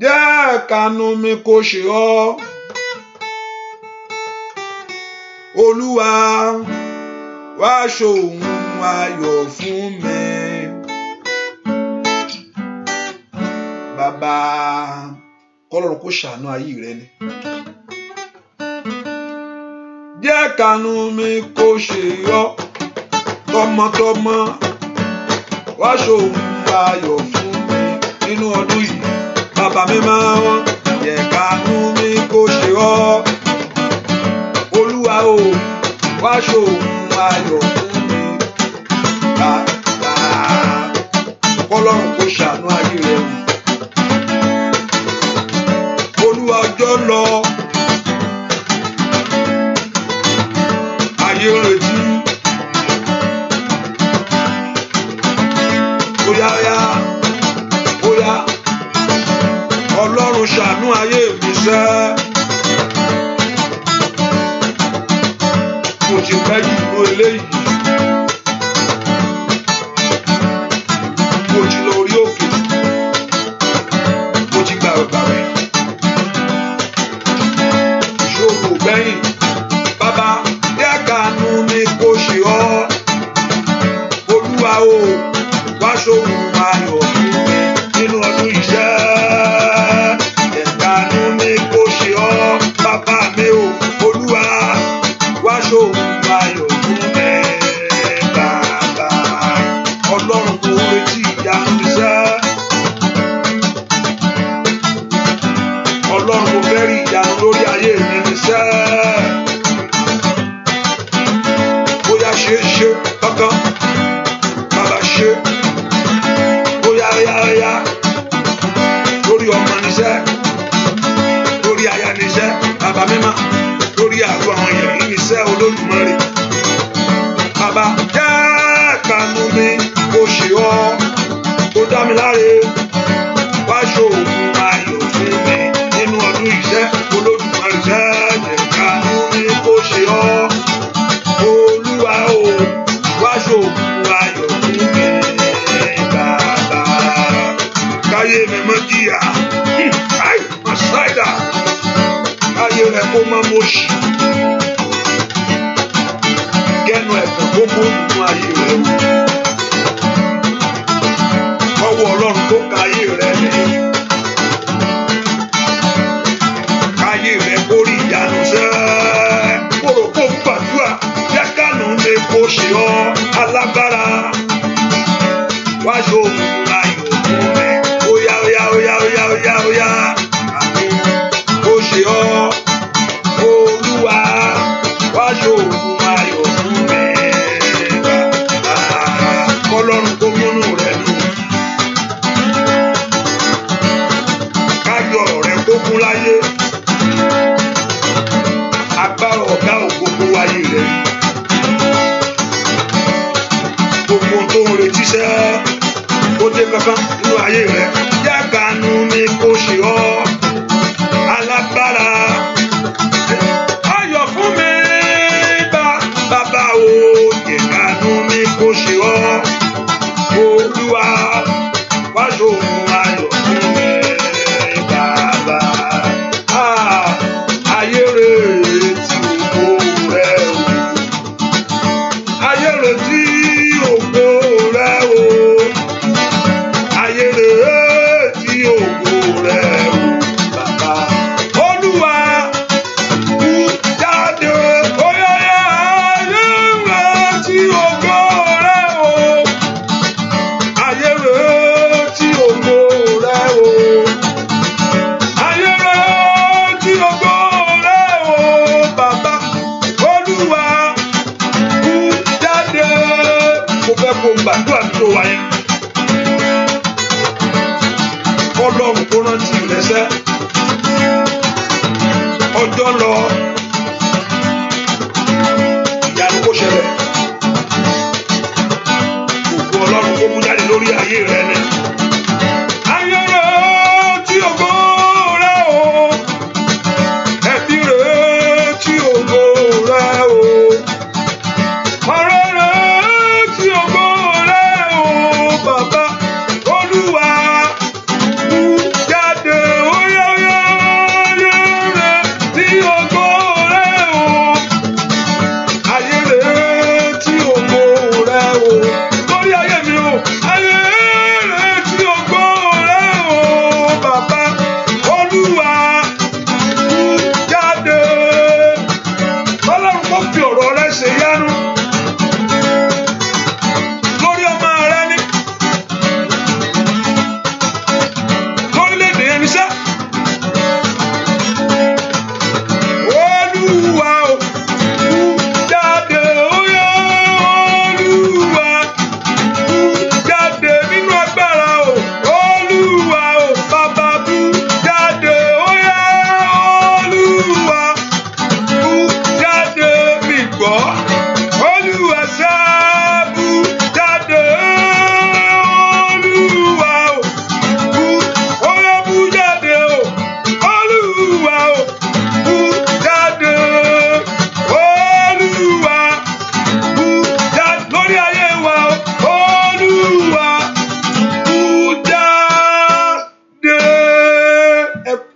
jẹ́ k'àánú mi kó ṣe ọ́. Olúwa, wá ṣohun ayọ̀ fún mi. Bàbá, k'Ọlọ́run kó ṣàánú ayé rẹ ni. Jẹ́ k'àánú mi kó ṣe ọ́ tọmọtọmọ. Wá ṣohun ayọ̀ fún mi nínú ọdún yìí. Bàbá mi máa wọ́n. Jẹ́ k'àánú mi kó ṣe ọ́. Olúwa o, wá ṣohun ayọ̀ fún mi. Bàbá, k'Ọlọ́run kó ṣàánú ayé rẹ ni. Olúwa, ọjọ́ lọ. Ọlọ́run ṣàánú ayé mi sẹ́. Mo ti pẹ́ jù mọ́ eléyìí. Mo ti lọ orí òkè. Mo ti gbàwẹ̀. Ìṣòro gbẹ̀yìn. Bàbá jẹ́ kánú mi kó ṣe ọ́. Olúwa o, wá ṣòro ayọ̀ fún mi nínú ọdún iṣẹ́. Jẹ́ kánú mi kó ṣe ọ́. Bàbá mi o, Olúwa wá ṣòro ayọ̀ fún mi. Bàbá Ọlọ́run kò retí ìyanu mi sẹ́. Ọlọ́run kò fẹ́ rí ìyanu lórí ayé mi sẹ́. Bóyá ṣe kankan, bàbá ṣe. Bóyá yá lórí ọmọ níṣẹ́, lórí aya níṣẹ́, bàbá mímọ́, lórí àgọ́ àwọn èèyàn yìí níṣẹ́ Olódùmarè. Bàbá jẹ́ kánú mi kó ṣe ọ́, kó dá mi láre, wá ṣòro ayọ̀ fún mi nínú ọdún iṣẹ́ Olódùmarè. Jẹ́ kánú mi kó ṣe ọ́. Olúwa o, wá ṣòro ayọ̀ fún mi. Bàbá káyé mi mọ́ jìyà, Màsáìdà káyé rẹ̀ kó má mọ̀ṣì, kẹ́nu ẹ̀fẹ̀ kó mú nínú ayé rẹ̀ wò. Ọwọ́ Ọlọ́run tó ka ayé rẹ̀ ní. Káyé rẹ̀ kó rí ìyanu sẹ́. Kóró kó gbàdúrà, jẹ́ kánú mi kó ṣe ọ́ alágbára. Wá ṣòro ayọ̀ fún mi. Óyá. Kó ṣe ọ́. Olúwa wá ṣòro ayọ̀ fún mi. Kọ́lọ́run kó múnú rẹ̀ dùn. Kájọ rẹ̀ kó kún láyé. Agbára ọ̀gá ògbógbó wáyé rẹ̀. Gbogbo tó ń retí sẹ́, ó dé kankan nínú ayé rẹ̀. Jẹ́ kánú mi kó ṣe ọ́ alágbára. Ayọ̀ fún mi bàbá o, jẹ́ kánú mi kó ṣe ọ́. Olúwa wá ṣòro ayọ̀ fún mi bàbá. Ayé retí ògo rẹ̀ o. Ayé retí ògo rẹ̀ o. Ayé retí ògo rẹ̀ o bàbá. Olúwa kú jáde. Óyá ayé retí ògo rẹ̀ o. Ayé retí ògo rẹ̀ o. Ayé retí ògo rẹ̀ o bàbá. Olúwa kú jáde. Mo fẹ́ kó gbàdúrà tó wáyé. Ọlọ́run kó rántí rẹ̀.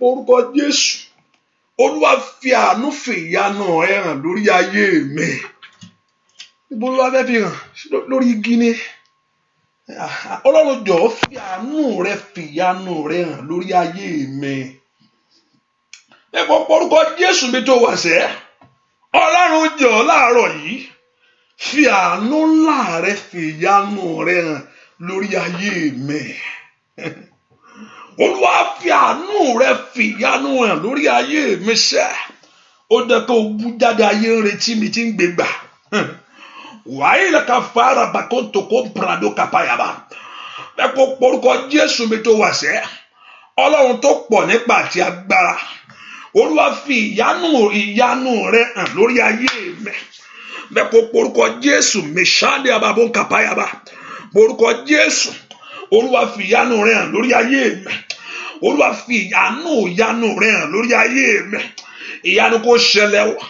porúkọ Jésù. Olúwa fi àánú fi ìyanu ẹ hàn lórí ayé mi. Níbo ló wá fẹ́ fi hàn? Lórí igi ni. Ọlọ́run jọ̀ọ́ fi àánú rẹ fi ìyanu rẹ hàn lórí ayé mi. Ẹ kọ́ porúkọ Jésù bí tó wà sẹ́. Ọlọ́run jọ̀ọ́ láàárọ̀ yìí fi àánú ńlá rẹ fi ìyanu rẹ hàn lórí ayé mi. Olúwa fi àánú rẹ fi ìyanu hàn lórí ayé mi sẹ́. Ó dẹ́ kó bú jáde ayé ń retí mi tí ń gbégbà. Wàyí lẹ́ka fara bàkóńtò kó prado kápáyàbá. Ẹ kó porúkọ Jésù mi tó wà sẹ́. Ọlọ́run tó pọ̀ nípa àti agbára. Olúwa fi ìyanu rẹ hàn lórí ayé mi. Ẹ kó porúkọ Jésù mẹ́ṣáde àbàbọ̀ kápáyàbá. Porúkọ Jésù. Olúwa fi ìyanu rẹ hàn lórí ayé mi. Olúwa fi ìyanu rẹ hàn lórí ayé mi. Ìyanu kó ṣẹlẹ̀ wá.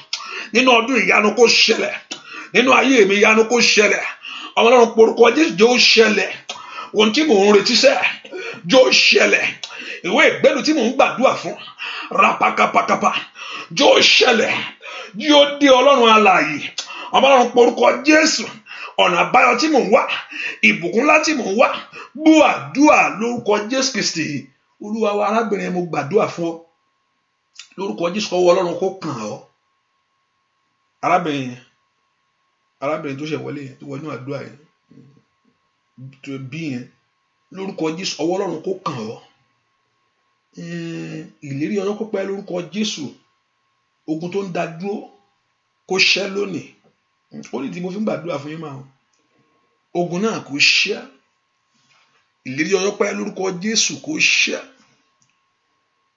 Nínú ọdún ìyanu kó ṣẹlẹ̀. Nínú ayé mi ìyanu kó ṣẹlẹ̀. Ọlọ́run porúkọ Jésù jẹ́ ó ṣẹlẹ̀. Ohun tí mò ń retí sẹ́ jẹ́ ó ṣẹlẹ̀. Ìwé ìgbẹ́lu tí mò ń gbàdúrà fún rapakapakapa jẹ́ ó ṣẹlẹ̀. Jẹ́ ó dé Ọlọ́run alààyè. Ọlọ́run porúkọ Jésù. Ọ̀nà àbáyọ tí mò ń wá, ìbùkún ńlá tí mò ń wá, gbọ́ àdúrà lórúkọ Jésù Kristi. Olúwa wa arábìnrin mo gbàdúrà fún ọ. Lórúkọ Jésù kọ́wọ́ Ọlọ́run kó kàn ọ́. Arábìnrin tó ṣe wọlé yẹn, tó wọnú àdúrà yẹn, tó bí yẹn, lórúkọ Jésù ọwọ́ Ọlọ́run kó kàn ọ́. Ìlérí ọjọ́ pípẹ́ lórúkọ Jésù. Ogun tó ń dá dúró kó ṣẹ́ lónìí. Ó ní tí mo fi ń gbàdúrà fún yín máa hàn. Ogun náà kò ṣẹ́. Ìlérí ọjọ́ pẹ́ lórúkọ Jésù kò ṣẹ́.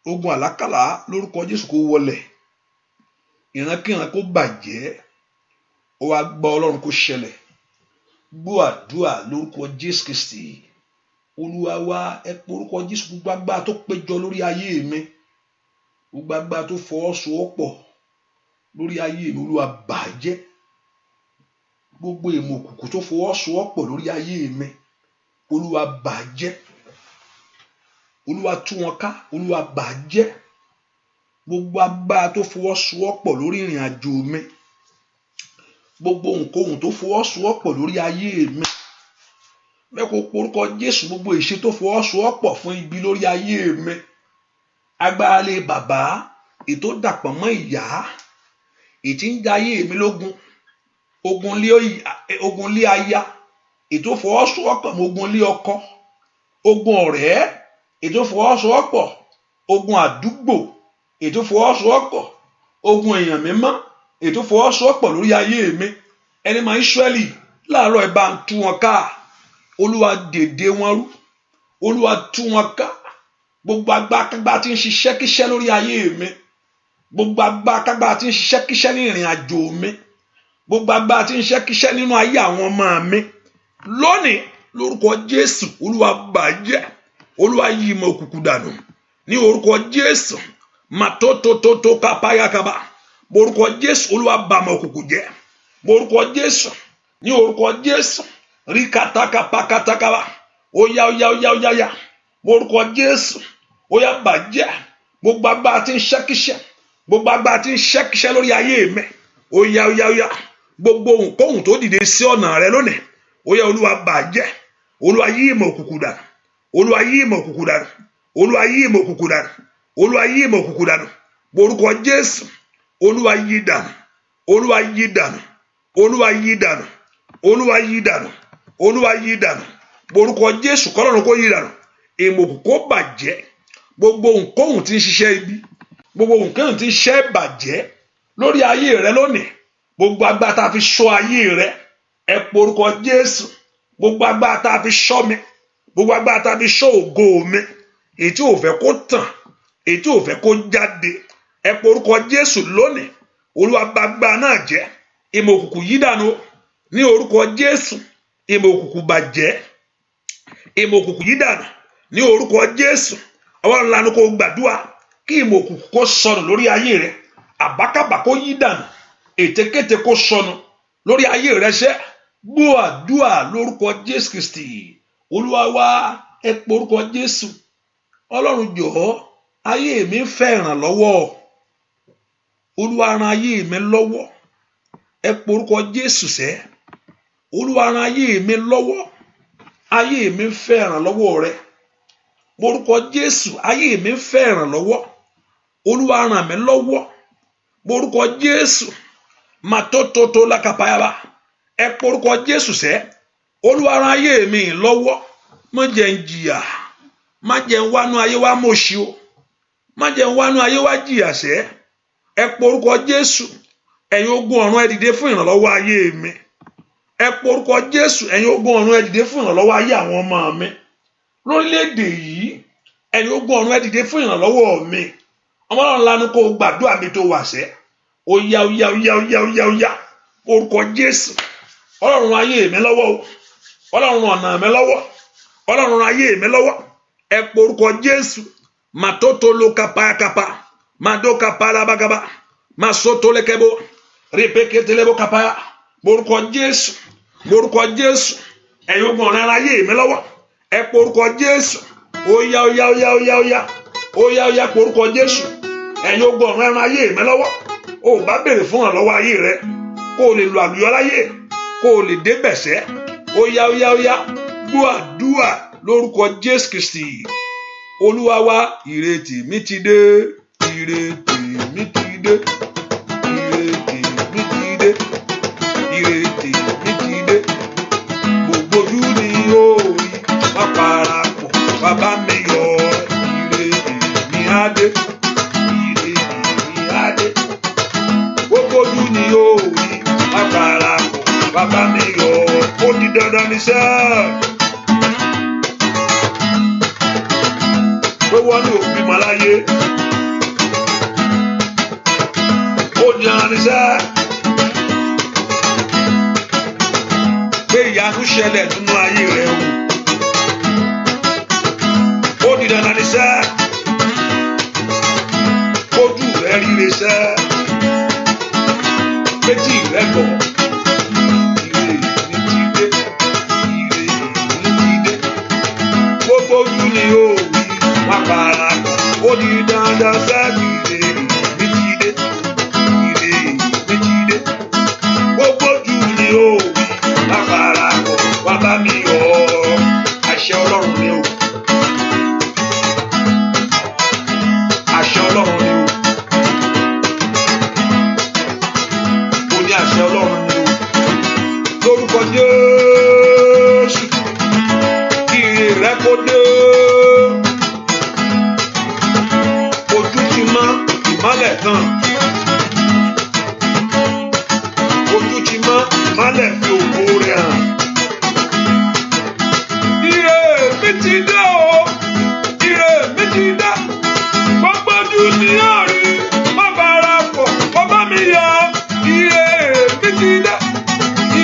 Ogun àlákàlà lórúkọ Jésù kò wọlẹ̀. Ìrankíran kó bàjẹ́. Ó wá gbọ́ Ọlọ́run kó ṣẹlẹ̀. Gbọ́ àdúrà lórúkọ Jésù Kristi. Olúwa wa ẹ porúkọ Jésù gbogbo agbára tó péjọ lórí ayé mi. Gbogbo agbára tó fọwọ́sowọ́pọ̀ lórí ayé mi. Olúwa bàjẹ́. Gbogbo èmọ̀ òkùnkùn tó fọwọ́sowọ́pọ̀ lórí ayé mi. Olúwa bàjẹ́. Olúwa tú wọn ká. Olúwa bàjẹ́. Gbogbo agbára tó fọwọ́sowọ́pọ̀ lórí ìrìn àjò mi. Gbogbo ohunkóhun tó fọwọ́sowọ́pọ̀ lórí ayé mi. Mẹ́kọ̀ọ́ porúkọ Jésù. Gbogbo ìṣe tó fọwọ́sowọ́pọ̀ fún ibi lórí ayé mi. Agbára lé bàbá ètò dàpọ̀ mọ́ ìyá ètí ń jayé mi lógun. Ogun lé aya ètò fọwọ́sowọ́pọ̀ mọ́ ogun lé ọkọ. Ogun ọ̀rẹ́ ètò fọwọ́sowọ́pọ̀. Ogun àdúgbò ètò fọwọ́sowọ́pọ̀. Ogun èèyàn mímọ́ ètò fọwọ́sowọ́pọ̀ lórí ayé mi. Ẹni máa Ísírẹ́lì láàárọ̀ ẹ bá ń tú wọn ká. Olúwa dèdè wọn rú. Olúwa tú wọn ká. Gbogbo agbákágbá tí ń ṣiṣẹ́ kíṣẹ́ lórí ayé mi. Gbogbo agbákágbá tí ń ṣiṣẹ́ kíṣẹ́ ní ìrìn àjò mi. Gbogbo agbára tí ń ṣiṣẹ́ kíṣẹ́ nínú ayé àwọn ọmọ mi. Lónìí lórúkọ Jésù Olúwa bàjẹ́. Olúwa yí ìmọ̀ òkùnkùn dànù. Ní orúkọ Jésù màtótótótó kápáyàkábà. Orúkọ Jésù Olúwa bà ìmọ̀ òkùnkùn jẹ́. Orúkọ Jésù ní orúkọ Jésù rí kàtàkàpàkàtàkàbà. Óyá. Orúkọ Jésù óyá bàjẹ́. Gbogbo agbára tí ń ṣiṣẹ́ kíṣẹ́. Gbogbo agbára tí ń ṣiṣẹ́ kíṣẹ́ lórí ayé mi. Óyá. Gbogbo ohunkóhun tó dìde sí ọ̀nà rẹ lónìí. Óyá Olúwa bàjẹ́. Olúwa yí ìmọ̀ òkùnkùn dànù. Olúwa yí ìmọ̀ òkùnkùn dànù. Olúwa yí ìmọ̀ òkùnkùn dànù. Olúwa yí ìmọ̀ òkùnkùn dànù. Orúkọ Jésù Olúwa yí dànù. Olúwa yí dànù. Olúwa yí dànù. Olúwa yí dànù. Olúwa yí dànù. Orúkọ Jésù kọ́lọ́run kó yí dànù. Ìmọ̀ òkùnkùn bàjẹ́. Gbogbo ohunkóhun tí ń ṣiṣẹ́ ibi. Gbogbo ohunkóhun tí ń ṣiṣẹ́ bàjẹ́ lórí ayé rẹ lónìí. Gbogbo agbára tá a fi ṣọ́ ayé rẹ. Ẹ porúkọ Jésù. Gbogbo agbára tá a fi ṣọ́ mi. Gbogbo agbára tá a fi ṣọ́ ògo mi. Èyí tí ò fẹ́ kó tàn. Èyí tí ò fẹ́ kó jáde. Ẹ porúkọ Jésù lónìí. Olúwa bà agbára náà jẹ́. Ìmọ̀ òkùnkùn yí dànù. Ní orúkọ Jésù. Ìmọ̀ òkùnkùn bàjẹ́. Ìmọ̀ òkùnkùn yí dànù. Ní orúkọ Jésù. Ọlọ́run lanu kó gbàdúrà kí ìmọ̀ òkùnkùn kó sọnù lórí ayé rẹ. Àbákàbà kó yí dànù. Ètekéte kó sọnù lórí ayé rẹ ṣẹ́. Gbọ́ àdúrà lórúkọ Jésù Kristi. Olúwa wa ẹ porúkọ Jésù. Ọlọ́run jọ̀ọ́ ayé mi ń fẹ́ ìrànlọ́wọ́. Olúwa ràn ayé mi lọ́wọ́. Ẹ porúkọ Jésù sẹ́. Olúwa ràn ayé mi lọ́wọ́. Ayé mi ń fẹ́ ìrànlọ́wọ́ rẹ. Porúkọ Jésù, ayé mi ń fẹ́ ìrànlọ́wọ́. Olúwa ràn mí lọ́wọ́. Porúkọ Jésù. Màtótótó lákàpáyàbá. Ẹ porúkọ Jésù sẹ́. Olúwa ràn ayé mi lọ́wọ́. Má jẹ́ n jìyà. Má jẹ́ n wánú ayé wá mọ̀ṣí o. Má jẹ́ n wánú ayé wá jìyà sẹ́. Ẹ porúkọ Jésù. Ẹ̀yin ogun ọ̀run ẹ dìde fún ìrànlọ́wọ́ ayé mi. Ẹ porúkọ Jésù. Ẹ̀yin ogun ọ̀run ẹ dìde fún ìrànlọ́wọ́ ayé àwọn ọmọ mi. Lórílẹ̀-èdè yìí, ẹ̀yin ogun ọ̀run ẹ dìde fún ìrànlọ́wọ́ mi. Ọmọ Ọlọ́run lanu kó gbàdúrà mi tó wà sẹ́. Óyá óyá óyá óyá óyá óyá. Porúkọ Jésù. Ọlọ́run ràn ayé mi lọ́wọ́ o. Ọlọ́run ràn ọ̀nà mi lọ́wọ́. Ọlọ́run ràn ayé mi lọ́wọ́. Ẹ porúkọ Jésù. Màtótóló kapayakapa. Madoka palabagaba. Masotolekebo. Repeketelebo kapaya. Porúkọ Jésù. Porúkọ Jésù. Ẹ̀yin ogun ọ̀run ràn ayé mi lọ́wọ́. Ẹ porúkọ Jésù. Óyá óyá óyá óyá óyá. Óyá óyá porúkọ Jésù. Ẹ̀yin ogun ọ̀run ràn ayé mi lọ́wọ́. O bá béèrè fún ìrànlọ́wọ́ ayé rẹ. Kó o lè lo àlùyọ láyé. Kó o lè dé bẹ̀sẹ̀. Óyá óyá óyá. Gbọ́ àdúrà lórúkọ Jésù Kristi. Olúwa wa, ìrètí mi ti dé. Ìrètí mi ti dé. Ìrètí mi ti dé. Ìrètí mi ti dé. Gbogbo ojú ni ó rí. Wọ́n parapọ̀. Bàbá mi yọ. Ìrètí mi á dé. Ìrètí mi á dé. Gbogbo ojú ni ó rí. Wọ́n parapọ̀. Bàbá mi yọ. Ó di dandan ní sẹ́ẹ̀. Pé wọ́n ní òbí mọ́ láyé. Ó di dandan ní sẹ́ẹ̀. Pé ìyanu ṣẹlẹ̀ nínú ayé rẹ̀ o. Ó di dandan ní sẹ́ẹ̀. Ojú rẹ̀ ríre sẹ́ẹ̀. Pétí rẹ̀ gbọ̀. Ojú ni ó rí wọn para ó di dandan sẹ́ẹ̀kì ire mi ti dé ire mi ti dé. Gbogbo ojú ni ó rí wọn para wọn bá mi yọ àṣẹ Ọlọ́run ni o. Àṣẹ Ọlọ́run ni o. Mo ní àṣẹ Ọlọ́run ni o. Lórúkọ Jésù. Ire kó dé. Ojú ti mọ́ ìmọ́lẹ̀ tàn. Ojú ti mọ́ ìmọ́lẹ̀ fi ògo rẹ̀ hàn. Ire mi ti dé o. Ire mi ti dé. Gbogbo ojú ni ó rí. Má bára pọ̀, wọ́n bá mi yọ. Ire mi ti dé.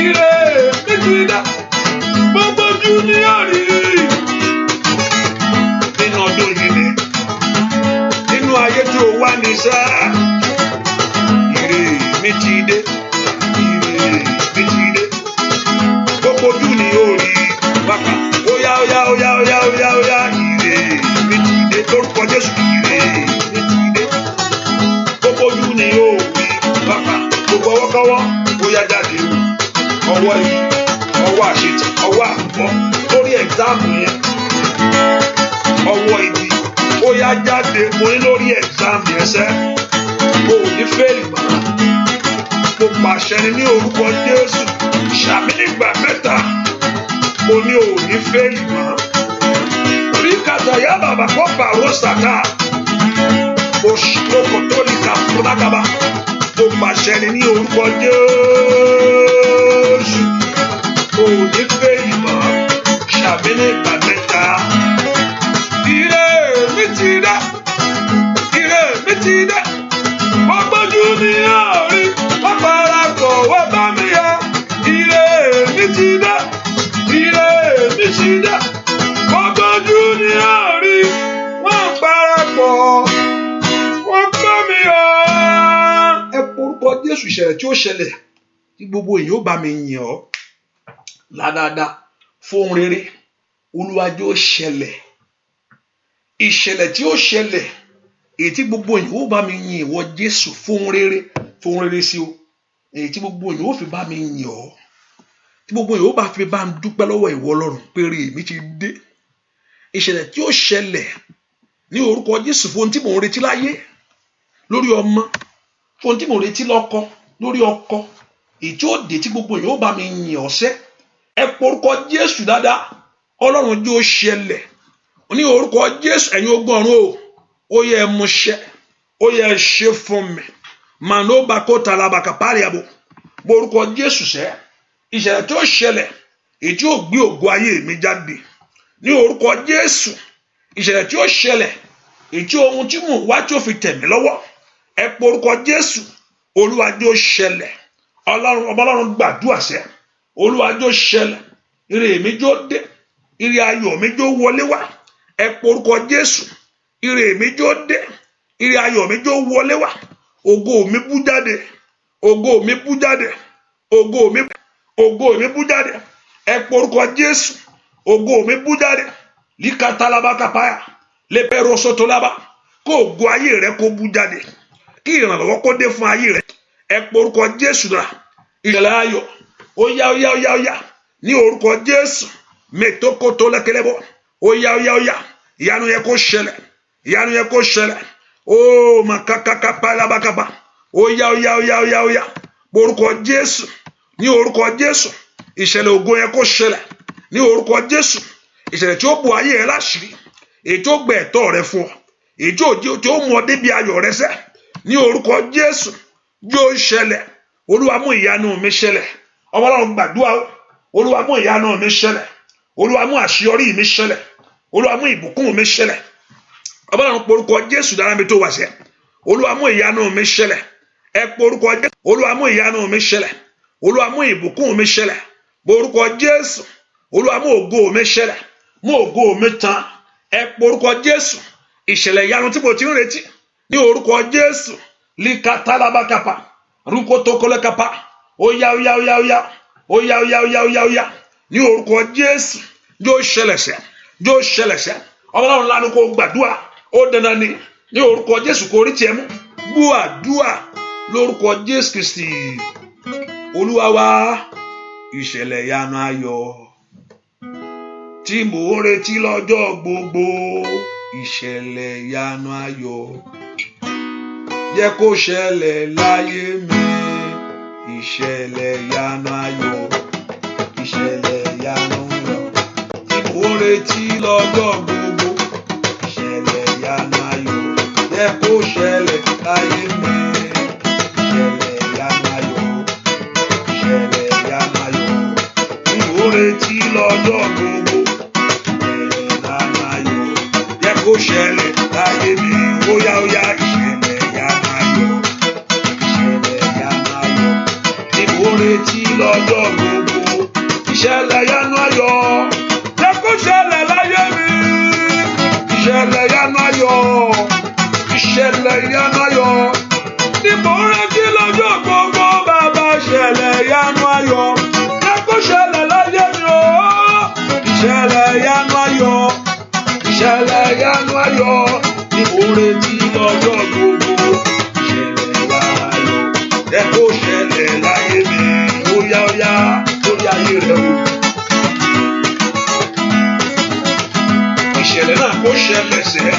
Ire mi ti dé. Gbogbo ojú ni ó rí. Ayé tí ó wà ní sáà. Ire mi ti dé. Ire mi ti dé. Gbogbo ojú ni ó rí. Bàbá óyá óyá óyá óyá óyá óyá. Ire mi ti dé. Lórúkọ Jésù. Ire mi ti dé. Gbogbo ojú ni ó rí. Bàbá gbogbo ọwọ́kọ́wọ́ óyá jáde o. Ọwọ́ yìí, ọwọ́ àṣetì, ọwọ́ àbọ̀ lórí ẹ̀gzáàmù yẹn. Ọwọ́ ibi. Ó yá jáde mo ní lórí exam yẹn sẹ́. O ò ní fẹ́ẹ̀lì mọ́. Mo pàṣẹ ni ní orúkọ Jésù. Ṣàmì nígbà mẹ́ta. Mo ní o ò ní fẹ́ẹ̀lì mọ́. Rí kàtàyà bàbá kọ́ pàrọ̀ sàkà. Mo ṣìlókò tó ní kàfúnákàbà. Mo pàṣẹ ni ní orúkọ Jésù. O ò ní fẹ́ẹ̀lì mọ́. Ṣàmì nígbà mẹ́ta. Ire mi ti dé. Ire mi ti dé. Gbogbo ojú ni ó rí. Wọ́n parapọ̀ wọ́n bá mi yọ. Ire mi ti dé. Ire mi ti dé. Gbogbo ojú ni ó rí. Wọ́n parapọ̀ wọ́n bá mi yọ. Ẹ porúkọ Jésù ìṣẹ̀lẹ̀ tí ó ṣẹlẹ̀ tí gbogbo èyí ó bá mi yìn ọ́ ládáadáa fún ohun rere. Olúwa jẹ́ ó ṣẹlẹ̀. Ìṣẹ̀lẹ̀ tí ó ṣẹlẹ̀ èyí tí gbogbo èèyàn ó bá mi yin ìwọ Jésù fún rere sí o, èyí tí gbogbo èèyàn ó fi bá mi yin ọ́, tí gbogbo èèyàn ó bá fi bá ń dúpẹ́ lọ́wọ́ ìwọ Ọlọ́run péré èmi ti dé. Ìṣẹ̀lẹ̀ tí ó ṣẹlẹ̀ ní orúkọ Jésù fún ohun tí mò ń retí láyé lórí ọmọ, fún ohun tí mò ń retí lọ́kọ lórí ọkọ, èyí tí ó dé tí gbogbo èèyàn ó bá mi yin ọ̀sẹ́. Ẹ porúkọ Jésù dáadáa, Ọlọ́run jẹ́ ó ṣẹlẹ̀ ní orúkọ Jésù. Ẹ̀yin ogun ọ̀run ó yẹ mú ṣẹ, ó yẹ ṣe fún mi. Màánù bá kó talabaka párí àbò orúkọ Jésù sẹ́. Ìṣẹ̀lẹ̀ tí ó ṣẹlẹ̀ èyí tí ó gbé ògo ayé mi jáde ní orúkọ Jésù. Ìṣẹ̀lẹ̀ tí ó ṣẹlẹ̀ èyí tí ohun tí mò ń wá tí ó fi tẹ̀ mí lọ́wọ́. Ẹ porúkọ Jésù, Olúwa jẹ́ ó ṣẹlẹ̀. Ọlọ́run gbàdúrà sẹ́, Olúwa jẹ́ ó ṣẹlẹ̀. Ire mi jẹ́ ó dé, ire ayọ̀ mi jẹ́ ó wọlé wá. Ẹ porúkọ Jésù, ire mi jẹ́ ó dé, ire ayọ̀ mi jẹ́ ó wọlé wá. Ògo mi bú jáde, ògo mi bú jáde, ògo mi bú jáde. Ẹ porúkọ Jésù, ògo mi bú jáde. Likatalabakapaya leperosotolaba, kó ògo ayé rẹ kó bú jáde, kí ìrànlọ́wọ́ kó dé fún ayé rẹ. Ẹ porúkọ Jésù náà. Ìṣẹ̀lẹ̀ ayọ̀ ó yá ní orúkọ Jésù. Mètókòtò lẹ́kẹ̀lẹ́bọ̀ ó yá ìyanu yẹ kó ṣẹlẹ̀, ìyanu yẹ kó ṣẹlẹ̀. Ó màkàkàkàpá lábàkàpá ó yá orúkọ Jésù, ní orúkọ Jésù. Ìṣẹ̀lẹ̀ ògo yẹ kó ṣẹlẹ̀ ní orúkọ Jésù. Ìṣẹ̀lẹ̀ tí ó bu ayé rẹ láṣìírí, èyí tó gbẹ ẹ̀tọ́ rẹ fún ọ, èyí tí ó mú ọ débi ayọ̀ rẹ sẹ́, ní orúkọ Jésù yóò ṣẹlẹ̀. Olúwa mú ìyanu mi ṣẹlẹ̀. Ọmọ Ọlọ́run gbàdúrà, Olúwa mú ìyanu mi ṣẹlẹ̀, Olúwa mú àṣeyọrí mi ṣẹlẹ̀, Olúwa mú ìbùkún mi ṣẹlẹ̀. Ọmọ Ọlọ́run porúkọ Jésù dára mi tó wà sẹ́. Olúwa mú ìyanu mi ṣẹlẹ̀. Ẹ porúkọ Jésù, Olúwa mú ìyanu mi ṣẹlẹ̀, Olúwa mú ìbùkún mi ṣẹlẹ̀. Porúkọ Jésù, Olúwa mú ògo mi ṣẹlẹ̀, mú ògo mi tàn. Ẹ porúkọ Jésù. Ìṣẹ̀lẹ̀ ìyanu tí mo ti ń retí ní orúkọ Jésù. Likatalabakapa rukotokolekapa ó yá ní orúkọ Jésù. Yóò ṣẹlẹ̀ sẹ́. Ọmọ Ọlọ́run lánàá kó gbàdúrà, ó dandan ní orúkọ Jésù kó rí tiẹ̀ mú. Gbọ́ àdúrà lórúkọ Jésù Kristi Olúwa wa. Ìṣẹ̀lẹ̀ ìyanu ayọ̀ tí mò ń retí lọ́jọ́ gbogbo, ìṣẹ̀lẹ̀ ìyanu ayọ̀ jẹ́ kó ṣẹlẹ̀ láyé mi. Ìṣẹ̀lẹ̀ ìyanu ayọ̀, ìṣẹ̀lẹ̀ ìyanu ayọ̀ tí mò ń retí lọ́jọ́ gbogbo, ìṣẹ̀lẹ̀ ìyanu ayọ̀ jẹ́ kó ṣẹlẹ̀ láyé mi. Ìṣẹ̀lẹ̀ ìyanu ayọ̀, ìṣẹ̀lẹ̀ ìyanu ayọ̀ tí mò ń retí lọ́jọ́ gbogbo, ìṣẹ̀lẹ̀ ìyanu ayọ̀ jẹ́ kó ṣẹlẹ̀ láyé mi. Ó yá ìṣẹ̀lẹ̀ ìyanu ayọ̀, ìṣẹ̀lẹ̀ ìyanu ayọ̀ tí mò ń retí lọ́jọ́ gbogbo, ìṣẹ̀lẹ̀ ìyanu ayọ̀ jẹ́ kó ṣẹlẹ̀ láyé mi. Ìṣẹ̀lẹ̀ ìyanu ayọ̀, ìṣẹ̀lẹ̀ ìyanu ayọ̀ tí mò ń retí lọ́jọ́ gbogbo, bàbá ìṣẹ̀lẹ̀ ìyanu ayọ̀ jẹ́ kó ṣẹlẹ̀ láyé mi o. Ìṣẹ̀lẹ̀ ìyanu ayọ̀, ìṣẹ̀lẹ̀ ìyanu ayọ̀ tí mò ń retí lọ́jọ́ gbogbo, ìṣẹ̀lẹ̀ ìyanu ayọ̀ jẹ́ kó ṣẹlẹ̀ láyé mi. Ó yá lórí ayé rẹ o. Ìṣẹ̀lẹ̀ náà kó ṣẹlẹ̀ sẹ́.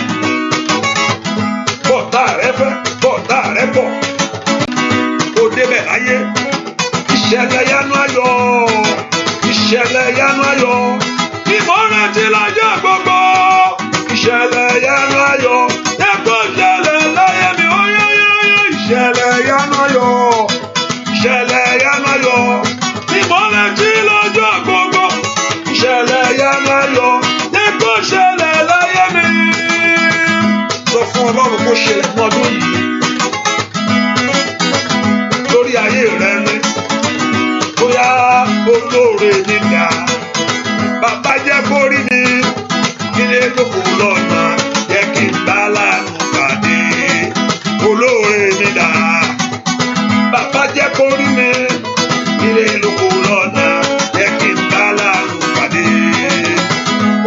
Bọ́ọ̀tà rẹ fẹ́, bọ́ọ̀tà rẹ bọ̀, ó débẹ̀ láyé. Ìṣẹ̀lẹ̀ ìyanu ayọ̀, ìṣẹ̀lẹ̀ ìyanu ayọ̀ tí mò ń retí lọ́jọ́ gbogbo, ìṣẹ̀lẹ̀ ìyanu ayọ̀ jẹ́ kó ṣẹlẹ̀ láyé mi. Ó yá ìṣẹ̀lẹ̀ ìyanu ayọ̀, ìṣẹ̀lẹ̀ ìyanu ayọ̀ tí mò ń retí lọ́jọ́ gbogbo, ìṣẹ̀lẹ̀ ìyanu ayọ̀ jẹ́ kó ṣẹlẹ̀ láyé mi. Sọ fún Ọlọ́run kó ṣẹlẹ̀ ní ọdún yìí lórí ayé rẹ ni. Bóyá olóore mi dà, bàbá jẹ́ kó rí mi nílé lóko lọ́nà, jẹ́ kí n bá láàánú pàdé. Olóore mi dà, bàbá jẹ́ kó rí mi nílé lóko lọ́nà, jẹ́ kí n bá láàánú pàdé.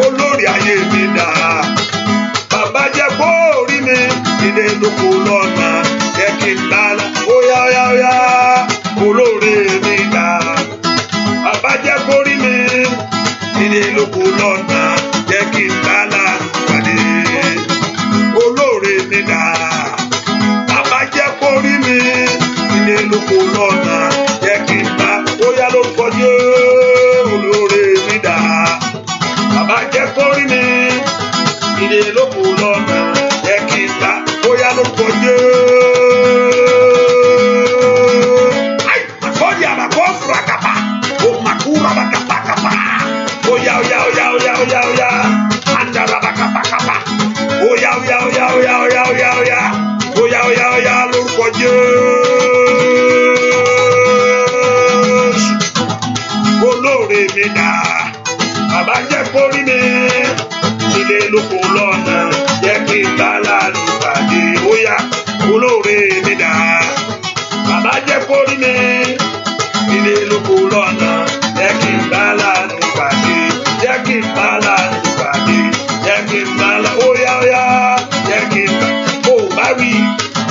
Olórí ayé mi dà, bàbá jẹ́ kó rí mi nílé lóko lọ́nà jẹ́ kí n lálá. Óyá óyá óyá olóore mi dà. Bàbá jẹ́ kó rí mi nílé lóko lọ́nà jẹ́ kí n lálá pàdé. Olóore mi dà. Bàbá jẹ́ kó rí mi nílé lóko lọ́nà jẹ́ kí n bá. Óyá lórúkọ Jésù olóore mi dà. Bàbá jẹ́ kó rí mi nílé lóko lọ́nà jẹ́ kí n bá. Óyá lórúkọ Jésù. Àkọ́dí àbàkọ́ fúra kàpá. Ó màkúrà bàkàpà kàpà. Óyá óyá óyá óyá óyá óyá. Àndàrà bàkàpà kàpà. Óyá óyá óyá óyá óyá óyá óyá. Óyá óyá óyá lórúkọ Jésù. Olóore mi dà. Bàbá jẹ́ kó rí mi nílé lóko lọ́nà jẹ́ kí n bá lánà pàdé. Óyá olóore mi dà. Bàbá jẹ́ kó rí mi nílé lóko lọ́nà jẹ́ kí n bá lánà pàdé. Jẹ́ kí n bá lánà pàdé. Jẹ́ kí n bá lánà. Óyá óyá jẹ́ kí n bá. Ó bá wí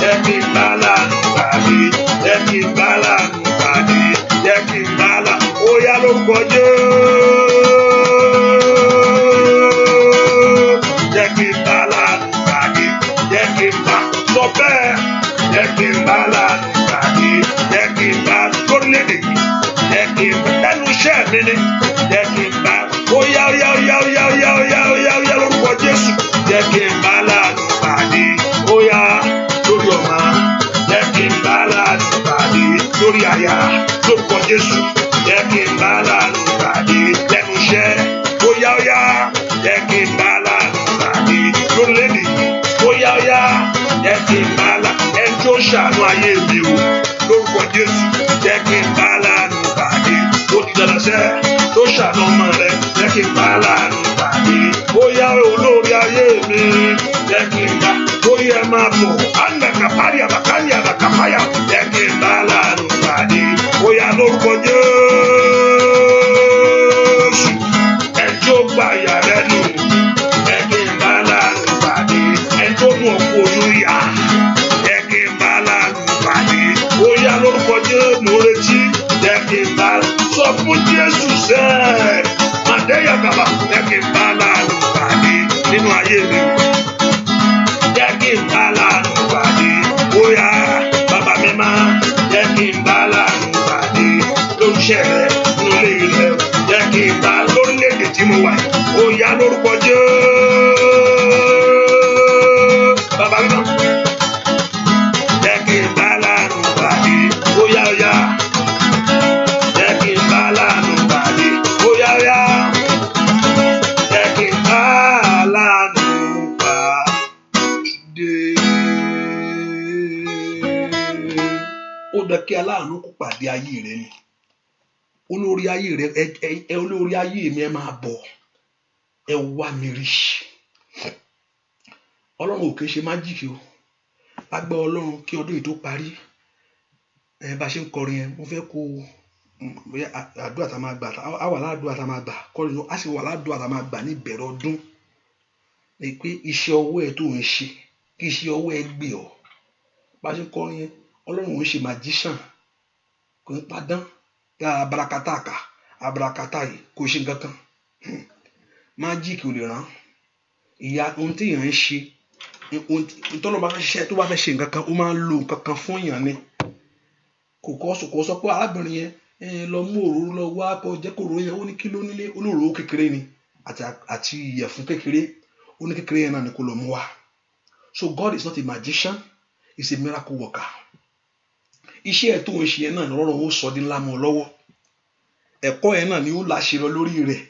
jẹ́ kí n bá lánà pàdé. Jẹ́ kí n bá lánà pàdé. Jẹ́ kí n bá lánà. Óyá lórúkọ Jésù. Jẹ́ kí n bá lánà pàdé. Jẹ́ kí n bá sọ bẹ́ẹ̀. Jẹ́ kí n bá lánà pàdé. Jẹ́ kí n bá lórílẹ̀-èdè yìí. Jẹ́ kí n bá lẹ́nu iṣẹ́ mi ni. Jẹ́ kí n bá. Óyá óyá óyá óyá óyá óyá óyá óyá lórúkọ Jésù. Jẹ́ kí n bá lánà pàdé. Óyá lórí ọmọ. Jẹ́ kí n bá lánà pàdé. Lórí aya lórúkọ Jésù. Jẹ́ kí n bá lánà pàdé. Lẹ́nu iṣẹ́. Óyá óyá jẹ́ kí n bá lánà pàdé. Lórílẹ̀-èdè yìí. Óyá óyá jẹ́ kí n bá lánà. Ẹni tó ṣàánú ayé mi o lórúkọ Jésù. Jẹ́ kí n bá lánà pàdé. Ó ti dandan sẹ́ tó ṣàánú ọmọ rẹ. Jẹ́ kí n bá lánà pàdé. Óyá olórí ayé mi. Jẹ́ kí n bá. Lórí ẹ máa bọ̀. Ànàkàpárí àbàkárí àbàkàpáyà. Jẹ́ kí n bá lánà pàdé. Óyá lórúkọ Jésù. Ẹjọ́ gba ìyá rẹ nù. Jẹ́ kí n bá lánà pàdé. Ẹjọ́ mú ọkọ̀ olóyà. Jẹ́ kí n bá lánà pàdé. Óyá lórúkọ Jésù mo retí. Jẹ́ kí n bá sọ fún Jésù sẹ́ẹ̀. Màdéyà bàbá. Jẹ́ kí n bá lánà pàdé nínú ayé mi. Jẹ́ kí n bá lánà pàdé. Óyá bàbá mi máa. Jẹ́ kí n bá lánà pàdé. Lóríṣẹ́ rẹ nínú ilé rẹ. Jẹ́ kí n bá lórílẹ̀-èdè tí mo wà. Óyá lórúkọ Jésù. Bàbá mi náà. Jẹ́ kí n bá lánà pàdé. Óyá óyá. Jẹ́ kí n bá lánà pàdé. Óyá óyá. Jẹ́ kí n bá lánà pàdé. Ó dẹ kí aláàánú kó pàdé ayé rẹ ni. Olórí ayé rẹ olórí ayé mi ẹ máa bọ̀. Ẹ wá mi rí. Ọlọ́run ò kì í ṣe májíìkì o. Lágbára Ọlọ́run kí ọdún yìí tó parí. Bá ṣe ń kọrin yẹn mo fẹ́ kó bóyá àdúrà tá máa gbà á wà ládùúrà tá máa gbà kọrin á sì wà ládùúrà tá máa gbà ní ìbẹ̀rẹ̀ ọdún. Ní pé iṣẹ́ ọwọ́ ẹ tó ń ṣe kí iṣẹ́ ọwọ́ ẹ gbé ọ. Bá ṣe ń kọrin yẹn Ọlọ́run ò ń ṣe magician kò ń padán abarakataka abarakata yìí kò ṣe nǹkan kan. Májíìkì ò lè ràn. Ìyá ohun tí èèyàn ń ṣe tọ́lọ́ bá fẹ́ ṣiṣẹ́ tó bá fẹ́ ṣe nǹkan kan ó máa ń lo nǹkan kan fún èèyàn ni. Kò sọ pé arábìnrin yẹn lọ mú òróró lọ wá kó jẹ́ kó òróró yẹn ó ní kí ló nílé olóró kékeré ni àti ìyẹ̀fun kékeré ó ní kékeré yẹn náà ni kó lọ mú wá. So God is not a magician, he's a miracle worker. Iṣẹ́ ẹ̀ tó ń ṣe yẹn náà lọ́rọ̀ ó sọ di ńlá mọ́ ọ lọ́wọ́. Ẹ̀kọ́ yẹn náà ni ó láṣẹ lọ lórí rẹ̀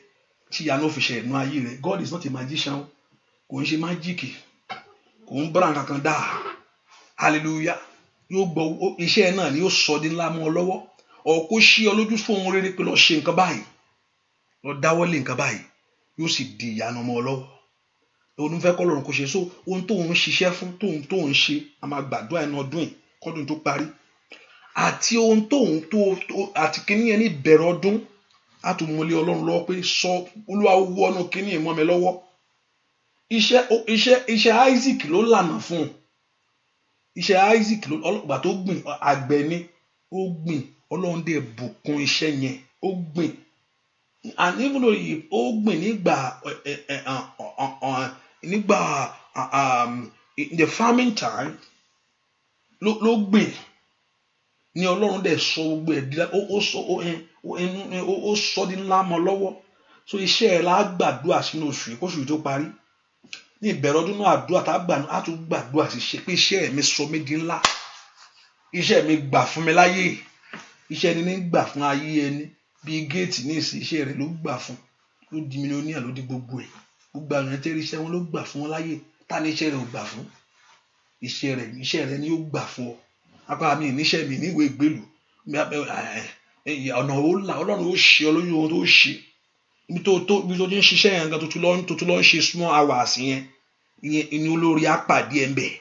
tí ìyanu fi ṣe ẹ̀nu ayé rẹ̀. God is not a magician, kò ń ṣe májíìkì, kò ń bára kankan dá. Hallelujah. Yóò gbọ́ iṣẹ́ ẹ̀ náà ni ó sọ di ńlá mọ́ ọ lọ́wọ́. Ọ̀kú ṣí ọ lójú fún ohun rere pé lọ ṣe nǹkan báyìí, lọ dáwọ́lé nǹkan báyìí, yóò sì di ìyanu mọ́ ọ lọ́wọ́. Òun fẹ́ kọ́ lọ́run kó ṣe so ohun tó ń ṣiṣẹ́ fún tó ń ṣe a máa gbàdúrà ẹnu ọdún yìí kọ́dún tó parí. Àti ohun àti kíní yẹn ní ìbẹ̀rẹ̀ ọdún á tún mọ́lé Ọlọ́run lọ́wọ́ pé sọ Olúwa wọnú kíní yẹn mọ́ mi lọ́wọ́. Iṣẹ́ Isaac ló lànà fún un iṣẹ́ Isaac ọlọ́gbà tó gbìn àgbẹ̀ ni ó gbìn Ọlọ́run dẹ̀ bùkún iṣẹ́ yẹn ó gbìn and even though ó gbìn nígbà in the farming time ló gbìn ní Ọlọ́run dẹ̀ sọ gbogbo ẹ̀ ó sọ di ńlá mọ́ lọ́wọ́ so iṣẹ́ ẹ̀ la gbàdúrà sínú oṣù yìí kóṣù yìí tó parí ní ìbẹ̀rẹ̀ ọdún náà àdúrà tá a tún gbàdúrà sí ṣe pé iṣẹ́ mi sọ mí di ńlá iṣẹ́ mi gbà fún mi láyé iṣẹ́ ẹni ní gbà fún ayé ẹni bíi géètì ní ìsìn iṣẹ́ rẹ̀ ló gbà fún ló di mílíọ̀nìyà ló di gbogbo ẹ̀ gbogbo àwọn ẹ̀tẹ́rì iṣẹ́ wọn ló gbà fún wọn láyé ta ni iṣẹ́ rẹ̀ ò gbà fún iṣẹ́ rẹ̀ ni ó gbà fún ọ apá mi níṣẹ́ mi níwèé ìgbèlú ọ̀nà Ọlọ́run ó ṣe olóyún ohun tó ṣe ibi tó ti ń ṣiṣẹ́ yẹn gan tó tún lọ ń ṣe small hours yẹn ní olórí apàdé ẹ̀ ń bẹ̀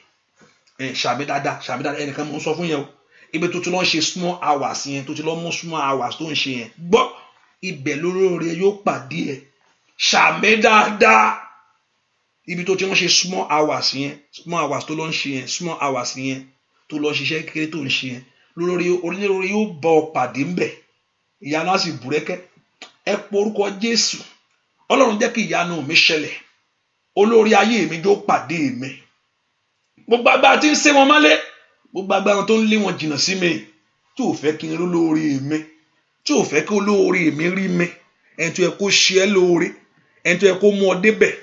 ṣàmì dáadáa ẹnìkan mo ń sọ fún yẹn o ibi tó tún lọ ń ṣe small hours yẹn tó ti lọ mú small hours tó ń ṣe yẹn gbọ́ ibẹ̀ lórí yóò pàdé ẹ̀ ṣàmì dáadáa ibi tó ti lọ ń ṣe small hours tó lọ ń ṣe yẹn small hours yẹn tó lọ ṣiṣẹ́ kékeré tó ń ṣe yẹn lórí yóò bá ọ pàdé ń bẹ̀ ìyanu á sì búrẹ́kẹ́ ẹ porúkọ Jésù Ọlọ́run jẹ́ kí ìyanu mi ṣẹlẹ̀ olórí ayé mi jó pàdé mi gbogbo agbára tí ń sé wọn mọ́lẹ̀ gbogbo agbára tó ń lé wọn jìnnà sí mi tí ò fẹ́ kí n rí olórí mi tí ò fẹ́ kí olórí mi rí mi ẹni tó yẹ kó ṣe ẹ́ lóore ẹni tó yẹ kó mú ọ débẹ̀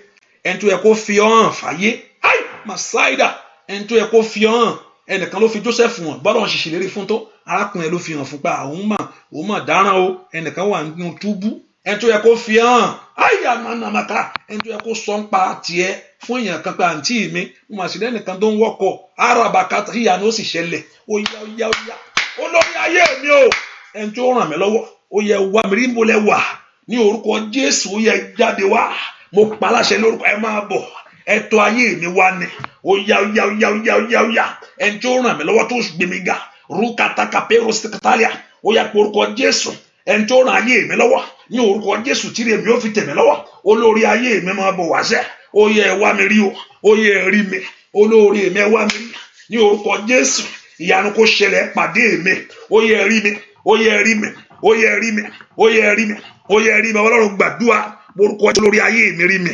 ẹni tó yẹ kó fi ọ hàn fàyè ai masaida ẹni tó yẹ kó fi ọ hàn ẹnìkan ló fi Joseph hàn bọ́dọ̀ ṣì ṣèlérí fún tó arákùnrin ló fi hàn fún pa òun mà dáràn o ẹnìkan wà nínú túbú ẹni tó yẹ kó fi hàn àyà mànàmàkà ẹni tó yẹ kó sọ ń pa tiẹ̀ fún èèyàn kan pé àǹtí mi mo mà sí lẹ́nìkan tó ń wọ́kọ̀ arabaka ìyá ni ó sì ṣẹlẹ̀ ó yá olórí ayé mi o ẹni tó ràn mí lọ́wọ́ ó yẹ wá mi rí mo lẹ wà ní orúkọ Jésù ó yẹ jáde wá mo pa láṣẹ lórúkọ ẹ máa bọ̀ ẹ̀tọ́ ayé mi wá ní ó yá ẹni tó ràn mí lọ́wọ́ tó gbé mi ga rúkàtàkà pérò síkàtàlíà ó yá pé orúkọ Jésù ẹni tó ràn ayé mi lọ́wọ́ ní orúkọ Jésù tí rèmi ó fi tẹ̀mí lọ́wọ́ olórí ayé mi máa bọ̀ wá sẹ́ ó yẹ ẹ wá mi rí o ó yẹ ẹ rí mi olórí mi ẹ wá mi rí ní orúkọ Jésù ìyanu kó ṣẹlẹ̀ pàdé mi ó yẹ ẹ rí mi ó yẹ ẹ rí mi ó yẹ ẹ rí mi ó yẹ ẹ rí mi ó yẹ ẹ rí mi Ọlọ́run gbàdúrà orúkọ olórí ayé mi rí mi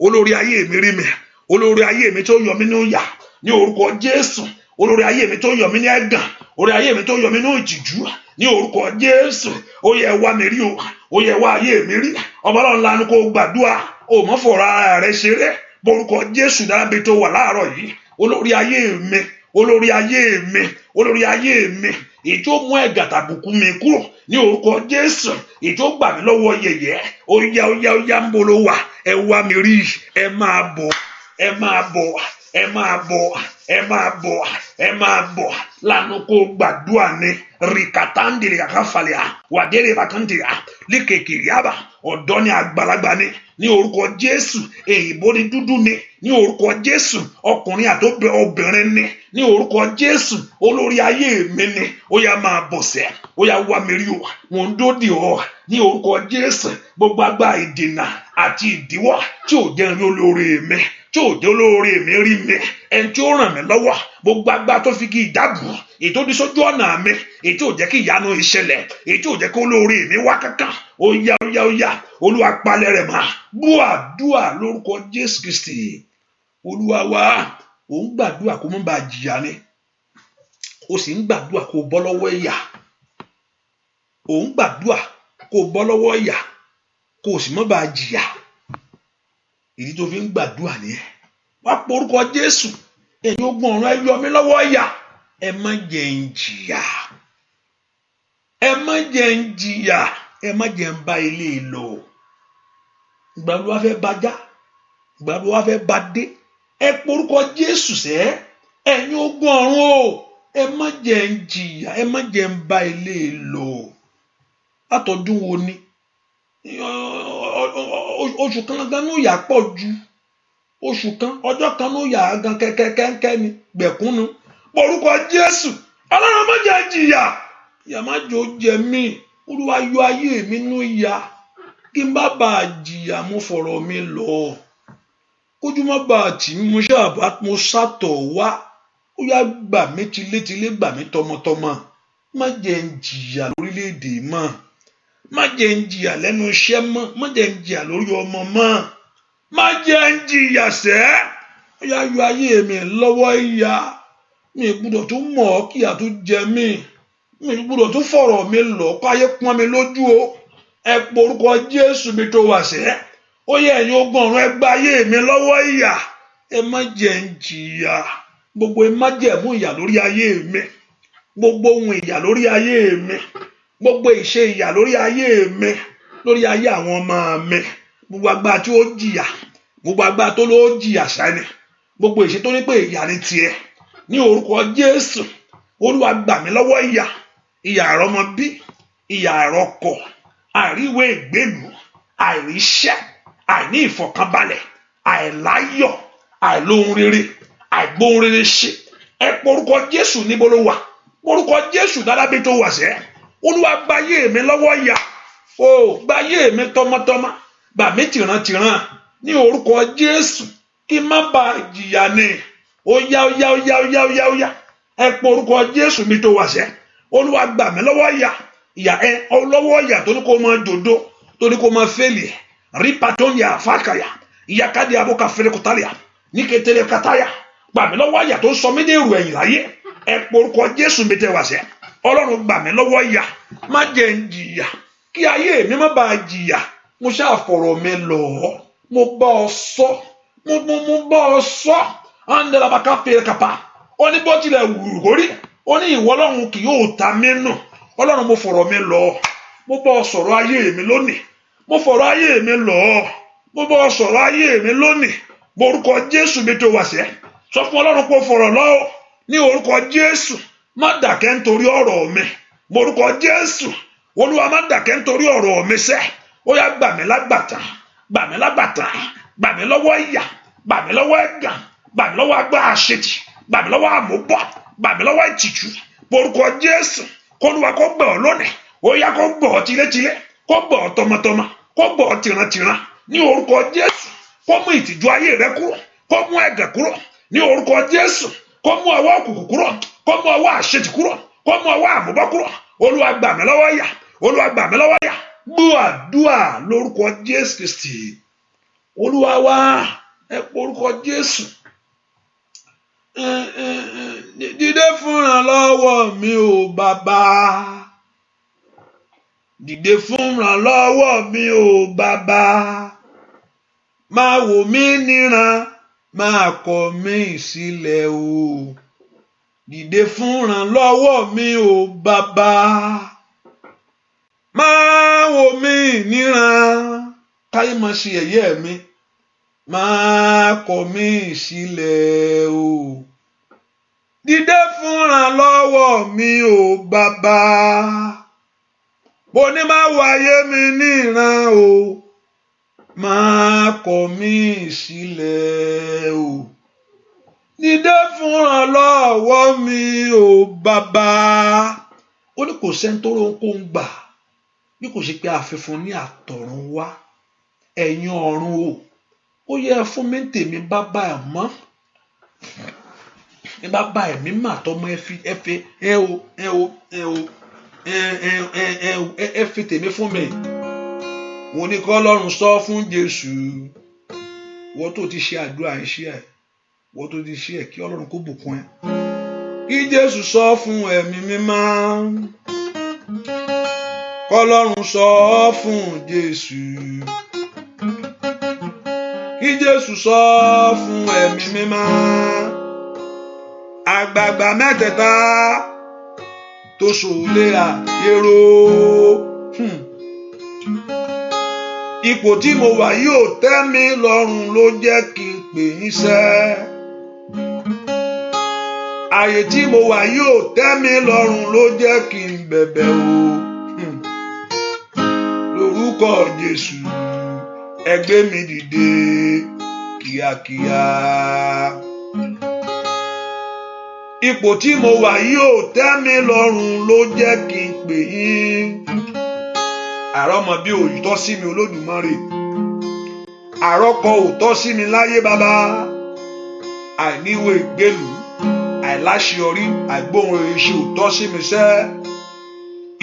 olórí ayé mi rí mi olórí ayé mi tó yọ mí ní ìyà ní orúkọ Jésù olórí ayé mi tó yọ mí ní ẹ̀gàn olórí ayé mi tó yọ mí ní ìtìjú ní orúkọ Jésù ó yẹ wá mi rí o ó yẹ wá ayé mi rí ọmọ Ọlọ́run lanu kó gbàdúrà ó mọ́ fọ̀rọ̀ ara rẹ ṣeré borúkọ Jésù dárábẹ tó wà láàárọ̀ yìí olórí ayé mi olórí ayé mi olórí ayé mi ètò mú ẹ̀gàn tàbùkù mi kúrò ní orúkọ Jésù ètò gbà mí lọ́wọ́ yẹ̀yẹ́ ó yá ń bolo wà ẹ wá mi rí ẹ máa bọ̀ ẹ máa bọ̀ ẹ máa bọ̀ ẹ máa bọ̀ ẹ máa bọ̀ lánàá kó gbàdúrà ní rìkàtàndìrì àkàfàlẹ̀ wàdẹ́rẹ́ bàkàndìrì líkèkìrì àbà ọ̀dọ́ ní àgbàlagbà ní orúkọ Jésù èyìnbó ní dúdú ní orúkọ Jésù ọkùnrin àti obìnrin ní orúkọ Jésù olórí ayé mi ó yá máa bọ̀ sẹ́ ó yá wá mi rí o wọ́n ń dódì ọ́ ní orúkọ Jésù gbogbo agbára ìdènà àti ìdíwọ́ tí ò jẹ́ rí olórí mi tí ò jẹ́ olórí mi rí mi ẹni tí ó ràn mí lọ́wọ́ gbogbo agbára tó fi kí ìdábù ètò ìdí sójú ọ̀nà mi ètò ò jẹ́ kí ìyanu ìṣẹ̀lẹ̀ ètò ò jẹ́ kí olórí mi wá kankan ó yá Olúwa palẹ̀ rẹ̀ mọ́ gbọ́ àdúrà lórúkọ Jésù Kristi Olúwa wa ò ń gbàdúrà kó má bàa jìyà ni ó sì ń gbàdúrà kó bọ́ lọ́wọ́ ìyà ò ń gbàdúrà kó bọ́ lọ́wọ́ ìyà kó sì má bàa jìyà ìdí tó fi ń gbàdúrà nìyẹn wá porúkọ Jésù ẹ̀yin ogun ọ̀run ẹ yọ mí lọ́wọ́ ìyà ẹ má jẹ́ ń jìyà ẹ má jẹ́ ń jìyà ẹ má jẹ́ ń bá ilé lọ ìgbà ló wá fẹ́ bá já ìgbà ló wá fẹ́ bá dé ẹ porúkọ Jésù sẹ́ ẹ̀yin ogun ọ̀run o ẹ má jẹ́ ń jìyà ẹ má jẹ́ ń bá ilé lọ látọdún wo ni oṣù kan gan ló yà pọ̀ ju oṣù kan ọjọ́ kan ló yà gan kẹ́kẹ́kẹ́ ni gbẹ̀kúnnu porúkọ Jésù Ọlọ́run má jẹ́ jìyà ìyà má jò jẹ mí Olúwa yọ ayé mi nú ìyà kí n bá bàa jìyà mo fọ̀rọ̀ mi lọ kójú má bàa tì mí mo ṣàtọ̀ wá ó yá gbà mí tilétilé, gbà mí tọmọtọmọ. Má jẹ́ n jìyà lórílẹ̀-èdè mọ́, má jẹ́ n jìyà lẹ́nu iṣẹ́ mọ́, má jẹ́ n jìyà lórí ọmọ mọ́, má jẹ́ n jìyà sẹ́. Ó yá yọ ayé mi lọ́wọ́ ìyà. Mi gbọ́dọ̀ tún mọ̀ ọ́ kí ìyà tó jẹ mí, mi gbọ́dọ̀ tún fọ̀rọ̀ mi lọ kó ayé pọ́n mi lójú o. Ẹ porúkọ Jésù mi tó wà sẹ́. Ó yẹ ẹ̀yin ogun ọ̀run, ẹ gba ayé mi lọ́wọ́ ìyà. Ẹ má jẹ́ n jìyà. Gbogbo ẹ má jẹ̀mú ìyà lórí ayé mi, gbogbo ohun ìyà lórí ayé mi, gbogbo ìṣe ìyà lórí ayé mi, lórí ayé àwọn ọmọ mi, gbogbo agbára tí ó jìyà, gbogbo agbára tó ló jìyà sani, gbogbo ìṣe tó ní pé ìyà ni tiẹ̀, ní orúkọ Jésù, Olúwa gbà mí lọ́wọ́ ìyà. Ìyà àrọ́mọbí, ìyà àrọ́kọ, àìríwé ìgbélú, àìríṣẹ́, àìní ìfọ̀kànbalẹ̀, àìláyọ̀, àìlóhun rere, àìgbóhun rere ṣe. Ẹ porúkọ Jésù níbo ló wà? Orúkọ Jésù dálábí tó wà sẹ́. Olúwa gba ayé mi lọ́wọ́ ìyà. O gba ayé mi tọmọtọmọ, gbà mí tìrantìran ní orúkọ Jésù, kí má ba jìyà ni. Ó yá ó yá ó yá ó yá ó yá ó yá. Ẹ porúkọ Jésù mi tó wà sẹ́. Olúwa gbà mí lọ́wọ́ ìyà. Ìyà lọ́wọ́ ìyà tó ní kó máa jòdó, tó ní kó máa fẹ́lì. Rípa tó ń yà fàkàyà. Ìyà káde abóka fẹ́rẹ́ kòtálíà. Ní kékeré kataya. Gbà mí lọ́wọ́ ìyà tó ń sọ mí ní èrò ẹ̀yìn láyé. Ẹ porúkọ Jésù mi tẹ́ wà sẹ́. Ọlọ́run gbà mí lọ́wọ́ ìyà. Má jẹ́ n jìyà, kí ayé mi má bàa jìyà. Mo ṣàfọ̀rọ̀ mi lọ, mo bá ọ sọ, mo bá ọ sọ. Andalabaka fèrè kapa. Ó ní bó tilẹ̀ wù kórí, ó ní ìwọ Ọlọ́run kì yóò ta mí nù. Ọlọ́run mo fọ̀rọ̀ mi lọ, mo bá ọ sọ̀rọ̀ ayé mi lónìí, mo fọ̀rọ̀ ayé mi lọ, mo bá ọ sọ̀rọ̀ ayé mi lónìí. Borúkọ Jésù mi tó wà sẹ́. Sọ fún Ọlọ́run kó fọ̀rọ̀ lọ́wọ́ ní orúkọ Jésù. Má dàkẹ́ nítorí ọ̀rọ̀ mi. Borúkọ Jésù. Olúwa má dàkẹ́ nítorí ọ̀rọ̀ mi sẹ́. Ó yá gbà mí lágbàtà, gbà mí lágbàtà, gbà mí lọ́wọ́ ìyà, gbà mí lọ́wọ́ ẹ̀gàn, gbà mí lọ́wọ́ agbára àṣetì, gbà mí lọ́wọ́ àmúbọ̀, gbà mí lọ́wọ́ ìtìjú. Borúkọ Jésù. K'Olúwa kó gbà ọ́ lónìí. Ó yá kó gbà ọ́ tilétilé, kó gbà ọ́ tọmọtọmọ, kó gbà ọ́ tìrantìran ní orúkọ Jésù. Kó mú ìtìjú ayé rẹ kúrò, kó mú ẹ̀gàn kúrò ní orúkọ Jésù. Kó mú ọwọ́ òkùnkùn kúrò, kó mú ọwọ́ àṣetì kúrò, kó mú ọwọ́ àmúbọ̀ kúrò. Olúwa gbà mí lọ́wọ́ ìyà, Olúwa gbà mí lọ́wọ́ ìyà. Gbọ́ àdúrà lórúkọ Jésù Kristi. Olúwa wá, ẹ porúkọ Jésù. Dìde fún ìrànlọ́wọ́ mi o bàbá. Dìde fún ìrànlọ́wọ́ mi o bàbá. Máa wò mí níran, máa kọ̀ mí sílẹ̀ o. Dìde fún ìrànlọ́wọ́ mi o bàbá. Máa wò mí níran, káyé máa ṣe ẹ̀yẹ́ mi. Máa kọ̀ mí sílẹ̀ o. Dìde fún ìrànlọ́wọ́ mi o bàbá. Mo ní máa wò ayé mi níran o. Máa kọ̀ mí sílẹ̀ o. Dìde fún ìrànlọ́wọ́ mi o bàbá. Ó ní kò sẹ́ni tó rohun gbà bí kò ṣe pé a fi fún ní àtọ̀run wá. Ẹ̀yin ọ̀run o, ó yẹ fún mi tèmi bàbá ẹ̀ mọ́. Ẹ bàbá ẹ̀mí mà tọmọ ẹ fi tèmi fún mi. Mo ní kọ́ Ọlọ́run sọ fún Jésù. Wọ́n tó ti ṣe àdúrà ń ṣe ẹ̀, wọ́n tó ti ṣe ẹ̀, kí Ọlọ́run kó bùkún ẹ. Kí Jésù sọ fún ẹ̀mí mímọ́. Kọ́ Ọlọ́run sọ fún Jésù. Kí Jésù sọ fún ẹ̀mí mímọ́. Àgbààgbà mẹ́tẹ̀ẹ̀ta tó ṣòlé àyérò. Ipò tí mo wà yóò tẹ́ mi lọ́rùn ló jẹ́ kí n pè yín sẹ́. Àyè tí mo wà yóò tẹ́ mi lọ́rùn ló jẹ́ kí n bẹ̀bẹ̀ o. Lórúkọ Jésù, ẹ gbé mi dìde kíákíá. Ipò tí mo wà yóò tẹ́ mi lọ́rùn ló jẹ́ kí n pè yín. Àrọ́mọbí ò tọ́ sí mi Olódùmarè. Àrọ́kọ ò tọ́ sí mi láyé bàbá. Àìníwò ìgbélú, àìláṣeyọrí àìgbóhùn rere ṣe ò tọ́ sí mi sẹ́.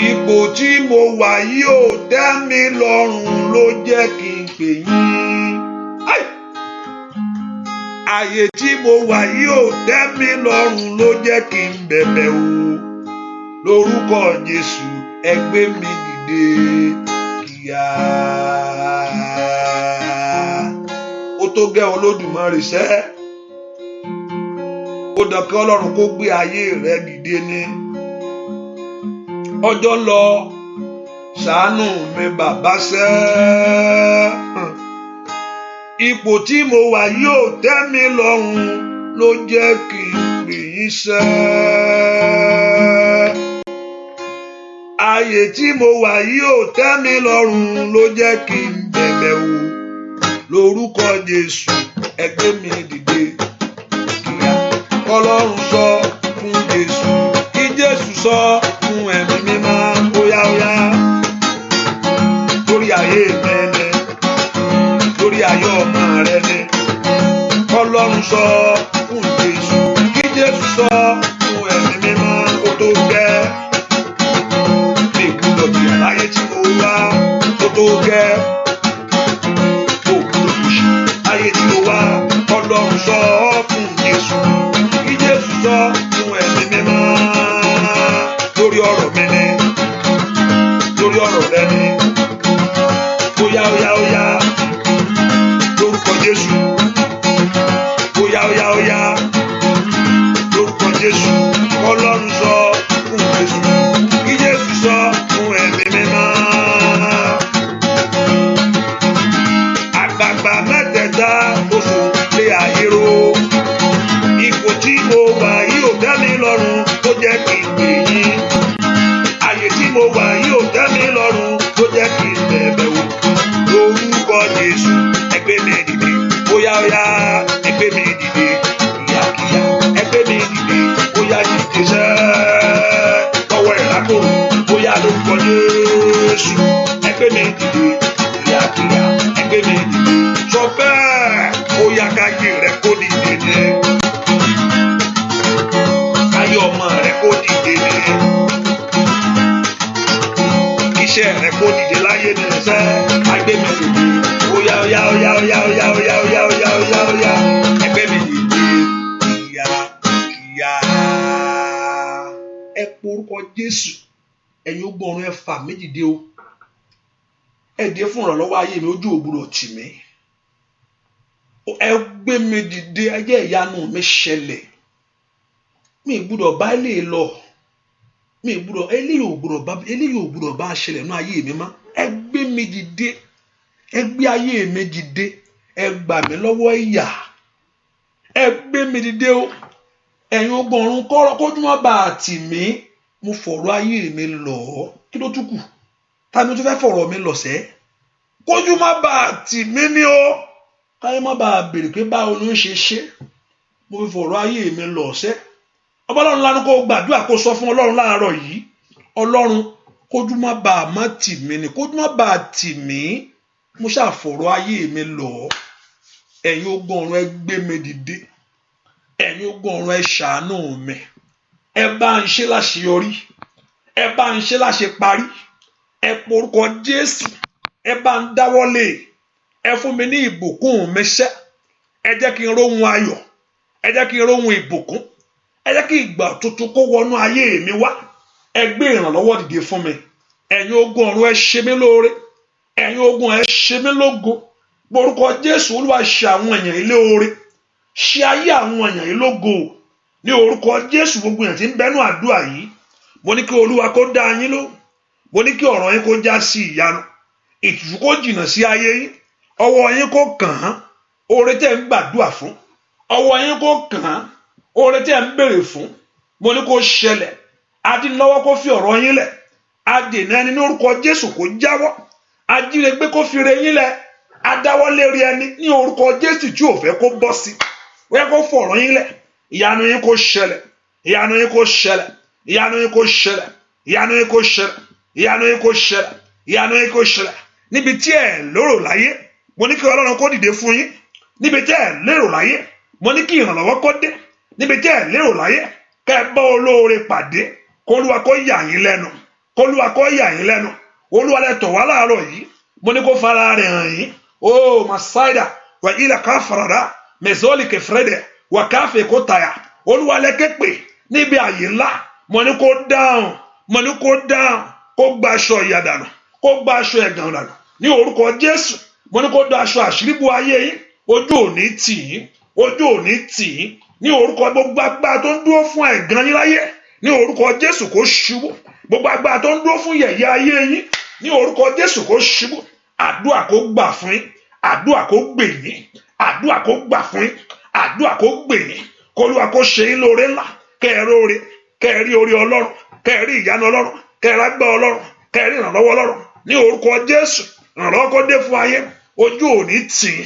Ipò tí mo wà yìí ò tẹ́ mi lọ́rùn ló jẹ́ kí n pè yín. Àyè tí mo wà yìí ò tẹ́ mi lọ́rùn ló jẹ́ kí n bẹ̀bẹ̀ o. Lórúkọ Jésù ẹ gbé mi dìde kíá. Ó tó gẹ́ Olódùmarè sẹ́. Ó dàn kí Ọlọ́run kó gbé ayé rẹ dìde ní. Ọjọ́ lọ ṣàánú mi bàbá sẹ́. Ipò tí mo wà yóò tẹ́ mi lọ́rùn ló jẹ́ kí n pè yín sẹ́. Ààyè tí mo wà yóò tẹ́ mi lọ́rùn ló jẹ́ kí n bẹ̀bẹ̀ o. Lórúkọ Jésù ẹ gbé mi dìde kíá. Ọlọ́run sọ fún Jésù, kí Jésù sọ fún ẹ̀mí mímọ́ óyá óyá. Lórí ayé mẹ́lẹ̀, lórí ayé ọmọ rẹ ni. Ọlọ́run sọ fún Jésù, kí Jésù sọ fún ẹ̀mí mímọ́ ó tó gẹ́. Mi gbúdọ̀ jìyà láyé tí mo wá ó tó gẹ́. Mo gbúdọ̀ kùsì láyé tí mo wá. Ọlọ́run sọ fún Jésù, kí Jésù sọ fún ẹ̀mí mímọ́. Lórí ọ̀rọ̀ mi ni, lórí ọ̀rọ̀ rẹ ni. Óyá óyá óyá. Lórúkọ Jésù. Óyá óyá óyá. Lórúkọ Jésù. Ọlọ́run sọ fún Jésù, kí Jésù sọ fún ẹ̀mí mímọ́. Àgbààgbà mẹ́tẹ̀ẹ̀ta oṣù lé ayé ro. Ipò tí mo wà yìí ò tẹ́ mi lọ́rùn tó jẹ́ kí n pè yín. Àyè tí mo wà yìí ò tẹ́ mi lọ́rùn tó jẹ́ kí n bẹ̀bẹ̀ wò. Lórúkọ Jésù ẹ gbé mi dìde. Óyá óyá ẹ gbé mi dìde kíákíá. Ẹ gbé mi dìde. Óyá dìde sẹ́. Lọ́wọ́ ẹ̀ lákòrò. Óyá lórúkọ Jésù ẹ gbé mi dìde kíákíá. Ẹ gbé mi dìde. Sọ bẹ́ẹ̀. Óyá káyé rẹ kó dìde ní. Káyé ọmọ rẹ kó dìde ní. Iṣẹ́ rẹ kó dìde láyé ní ẹsẹ̀. Agbé mi dìde. Óyá óyá óyá óyá óyá óyá óyá óyá óyá óyá. Ẹgbẹ́ mi dìde kíá kíá. Ẹ porúkọ Jésù. Ẹ̀yin ó gbọ́run ẹ fà mí dìde o. Ẹ dé fún ìrànlọ́wọ́ ayé mi, ojú ògbúdọ̀ tì mí. Ẹ gbé mi dìde, ẹ jẹ́ ìyanu mi ṣẹlẹ̀. Mi gbúdọ̀ bá ilé lọ. Mi gbúdọ̀ eléyìí ò gbúdọ̀ bá ṣẹlẹ̀ ní ayé mi mọ́. Ẹ gbé mi dìde. Ẹ gbé ayé mi dìde. Ẹ gbà mí lọ́wọ́ ìyà. Ẹ gbé mi dìde o. Ẹ̀yin ogun ọ̀run kọ́rọ̀ kójú má bàa tì mí. Mo fọ̀rọ̀ ayé mi lọ̀ ọ́. Kí ló tún kù? Ta ni mo tún fẹ́ fọ̀rọ̀ mi lọ̀ sẹ́? Kójú má bàa tì mí ní o. Káyé má bàa bèrè pé báwo ni ó ṣe ṣe. Mo fi fọ̀rọ̀ ayé mi lọ̀ sẹ́. Ọlọ́run lánàá kó gbàdúrà kó sọ fún Ọlọ́run láàárọ̀ yìí. Ọlọ́run kójú má bàa má tì mí ni. Kójú má bàa tì mí. Mo ṣàfọ̀rọ̀ ayé mi lọ̀. Ẹ̀yin ogun ọ̀run ẹ gbé mi dìde. Ẹ̀yin ogun ọ̀run ẹ ṣàánú mi. Ẹ bá ń ṣe láṣeyọrí. Ẹ bá ń ṣe láṣeparí. Ẹ porúkọ Jésù. Ẹ bá ń dáwọ́lé. Ẹ fún mi ní ìbùkún mi ṣẹ́. Ẹ jẹ́ kí n róhun ayọ̀. Ẹ jẹ́ kí n róhun ìbùkún. Ẹ jẹ́ kí ìgbà tuntun kó wọnú ayé mi wá. Ẹ gbé ìrànlọ́wọ́ dìde fún mi. Ẹ̀yin ogun ọ̀run ẹ ṣe mí lóore. Ẹ̀yin ogun ẹ ṣe mí lógo. Borúkọ Jésù Olúwa ṣe àwọn èèyàn ilé oore. Ṣe ayé àwọn èèyàn yìí lógo. Ní orúkọ Jésù gbogbo èèyàn tí ń bẹnu àdúrà yìí. Mo ní kí Olúwa kó dá yín lóhùn. Mo ní kí ọ̀rọ̀ yín kó já sí ìyanu. Ìtìjú kó jìnnà sí ayé yín. Ọwọ́ yín kó kàn án. Oore tẹ́ ń gbàdúrà fún. Ọwọ́ yín kó kàn án. Oore tẹ́ ń béèrè fún. Mo ní kó ṣẹlẹ̀. Adínlọ́wọ́ kó fi ọ̀rọ̀ yín lẹ̀. Adènà ẹni ní orúkọ Jésù kó jáwọ́. Ajírégbé kó fi re yín lẹ̀. Adáwọ́lé rí ẹni ní orúkọ Jésù tí ò fẹ́ kó bọ́ sí. Ó yẹ kó fọ̀rọ̀ yín lẹ̀. Ìyanu yín kó ṣẹlẹ̀. Ìyanu yín kó ṣẹlẹ̀. Ìyanu yín kó ṣẹlẹ̀. Ìyanu yín kó ṣẹlẹ̀. Ìyanu yín kó ṣẹlẹ̀. Ìyanu yín kó ṣẹlẹ̀. Níbi tí ẹ lérò láyé, mo ní kí Ọlọ́run kó dìde fún yín. Níbi tí ẹ lérò láyé, mo ní kí ìrànlọ́wọ́ kó dé. Níbi tí ẹ lérò láyé, kẹ́ bá olóore pàdé kólúwa kó yà yín lẹ́nu kólúwa kó yà yín lẹ́nu olúwa lẹ tọ̀ wá láàárọ̀ yìí mo ní kó fara rẹ̀ hàn yín o masaida wà ilẹ̀ ká farada mẹsọ́ọ̀lì kẹfẹ́rẹ́dẹ̀ wà káfẹ́ kó tàyà olúwa lẹ ké pè níbi àyè ńlá mo ní kó dáhùn kó gba aṣọ ìyà dànù kó gba aṣọ ẹ̀gàn dànù ní orúkọ Jésù mo ní kó da aṣọ àṣírí bo ayé yín ojú òní tì yín ní orúkọ gbogbo agbára tó ń dúró fún ẹ̀gàn yín láyé ní orúkọ Jésù kó ṣubú gbogbo agbára tó ń dúró fún yẹ̀yẹ́ ayé yín ní orúkọ Jésù kó ṣubú àdúrà kó gbà fún yín àdúrà kó gbè yín àdúrà kó gbà fún yín àdúrà kó gbè yín kólúwa kó ṣe yín lóore ńlá kẹ́ẹ̀rí oore kẹ́ẹ̀rí oore Ọlọ́run kẹ́ẹ̀rí ìyanu Ọlọ́run kẹ́ẹ̀rí agbára Ọlọ́run kẹ́ẹ̀rí ìrànlọ́wọ́ Ọlọ́run ní orúkọ Jésù ìrànlọ́wọ́ kó dé fún ayé ojú òní tì í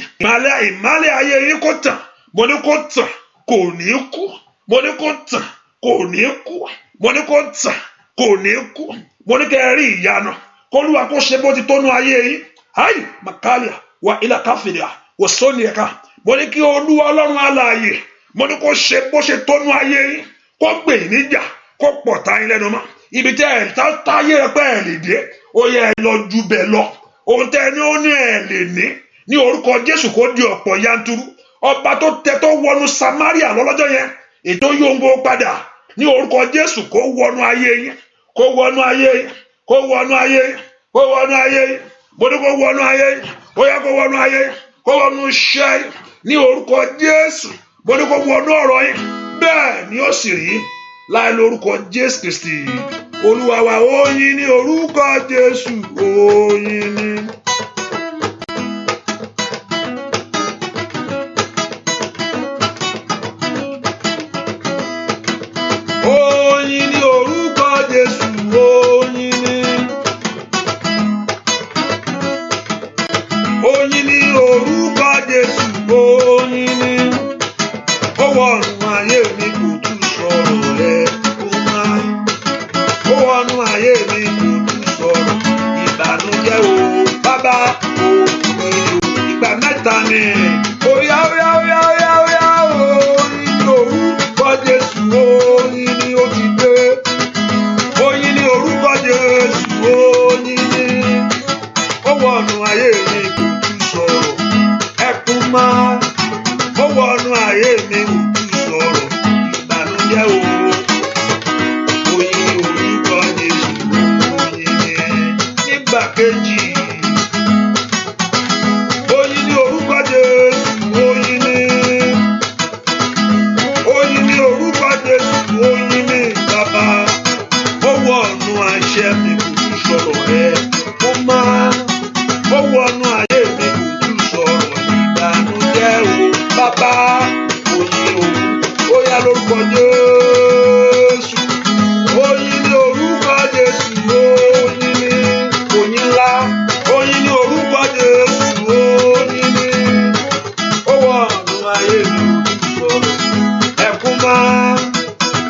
ìmálẹ̀ ayé yín kó tàn mo ní kó tàn kò ní kú mo ní kó tàn kò ní kú mo ní kó tàn kò ní kú mo ní kẹ́ẹ̀rí ìyanu kólúwa kó ṣe bó ti tónú ayé yín ayi makalia wa ilà káfíńdà wò sóni ẹ̀ka mo ní kí Olúwa Ọlọ́run alààyè mo ní kó ṣe bó ṣe tónú ayé yín kó gbè níjà kó pọ̀ tá yín lẹ́nu mọ́ ibi tẹ́ ẹ̀ táyé rẹ pé ẹ̀ lè dé ó yẹ ẹ lọ ju bẹ̀ lọ ohun tẹ́ ẹ ní ó ní ẹ̀ lè ní orúkọ Jésù kó di ọ̀pọ̀ yanturu ọba tó wọnú Samaria lọ́lọ́jọ́ yẹn ètò yóò padà ní orúkọ Jésù kó wọnú ayé yín kó wọnú ayé yín kó wọnú ayé yín kó wọnú ayé yín mo ní kó wọnú ayé yín ó yẹ kó wọnú ayé yín kó wọnú iṣẹ́ yín ní orúkọ Jésù mo ní kó wọnú ọ̀rọ̀ yín bẹ́ẹ̀ ni ó sì rí láì lórúkọ Jésù Kristi Olúwa wa oyin ní orúkọ Jésù oyin ní. Oyin ní orúkọ Jésù oyin ní. Oyin ní orúkọ Jésù oyin ní. Ó wọnú ayé mi kò tún sọ̀rọ̀ rẹ̀ kó máa. Ó wọnú ayé mi kò tún sọ̀rọ̀ ìbànújẹ́ o bàbá o ìgbà mẹ́ta ni. Óyá óyá óyá óyá óyá oyin ní orúkọ Jésù oyin ní ó ti dé. Oyin ní orúkọ Jésù oyin ní. Ó wọnú ayé mi kò tún sọ̀rọ̀ ẹkún máa. Ó wọnú ayé mi kò tún sọ̀rọ̀ ìbànújẹ́ o. Oyin ní orúkọ Jésù oyin ní. Nígbà kejì. Oyin ní orúkọ Jésù oyin ní. Oyin ní orúkọ Jésù oyin ní bàbá. Ó wọnú àṣẹ mi kò tún sọ̀rọ̀ ẹ ó máa. Ó wọnú ayé mi kò tún sọ̀rọ̀ ìbànújẹ́ o bàbá. Oyin o ó yá lórúkọ Jésù. Oyin ní orúkọ Jésù oyin ní. Oyin ńlá oyin ní orúkọ Jésù oyin ní. Ó wọnú ayé mi kò tún sọ̀rọ̀ ẹkún máa.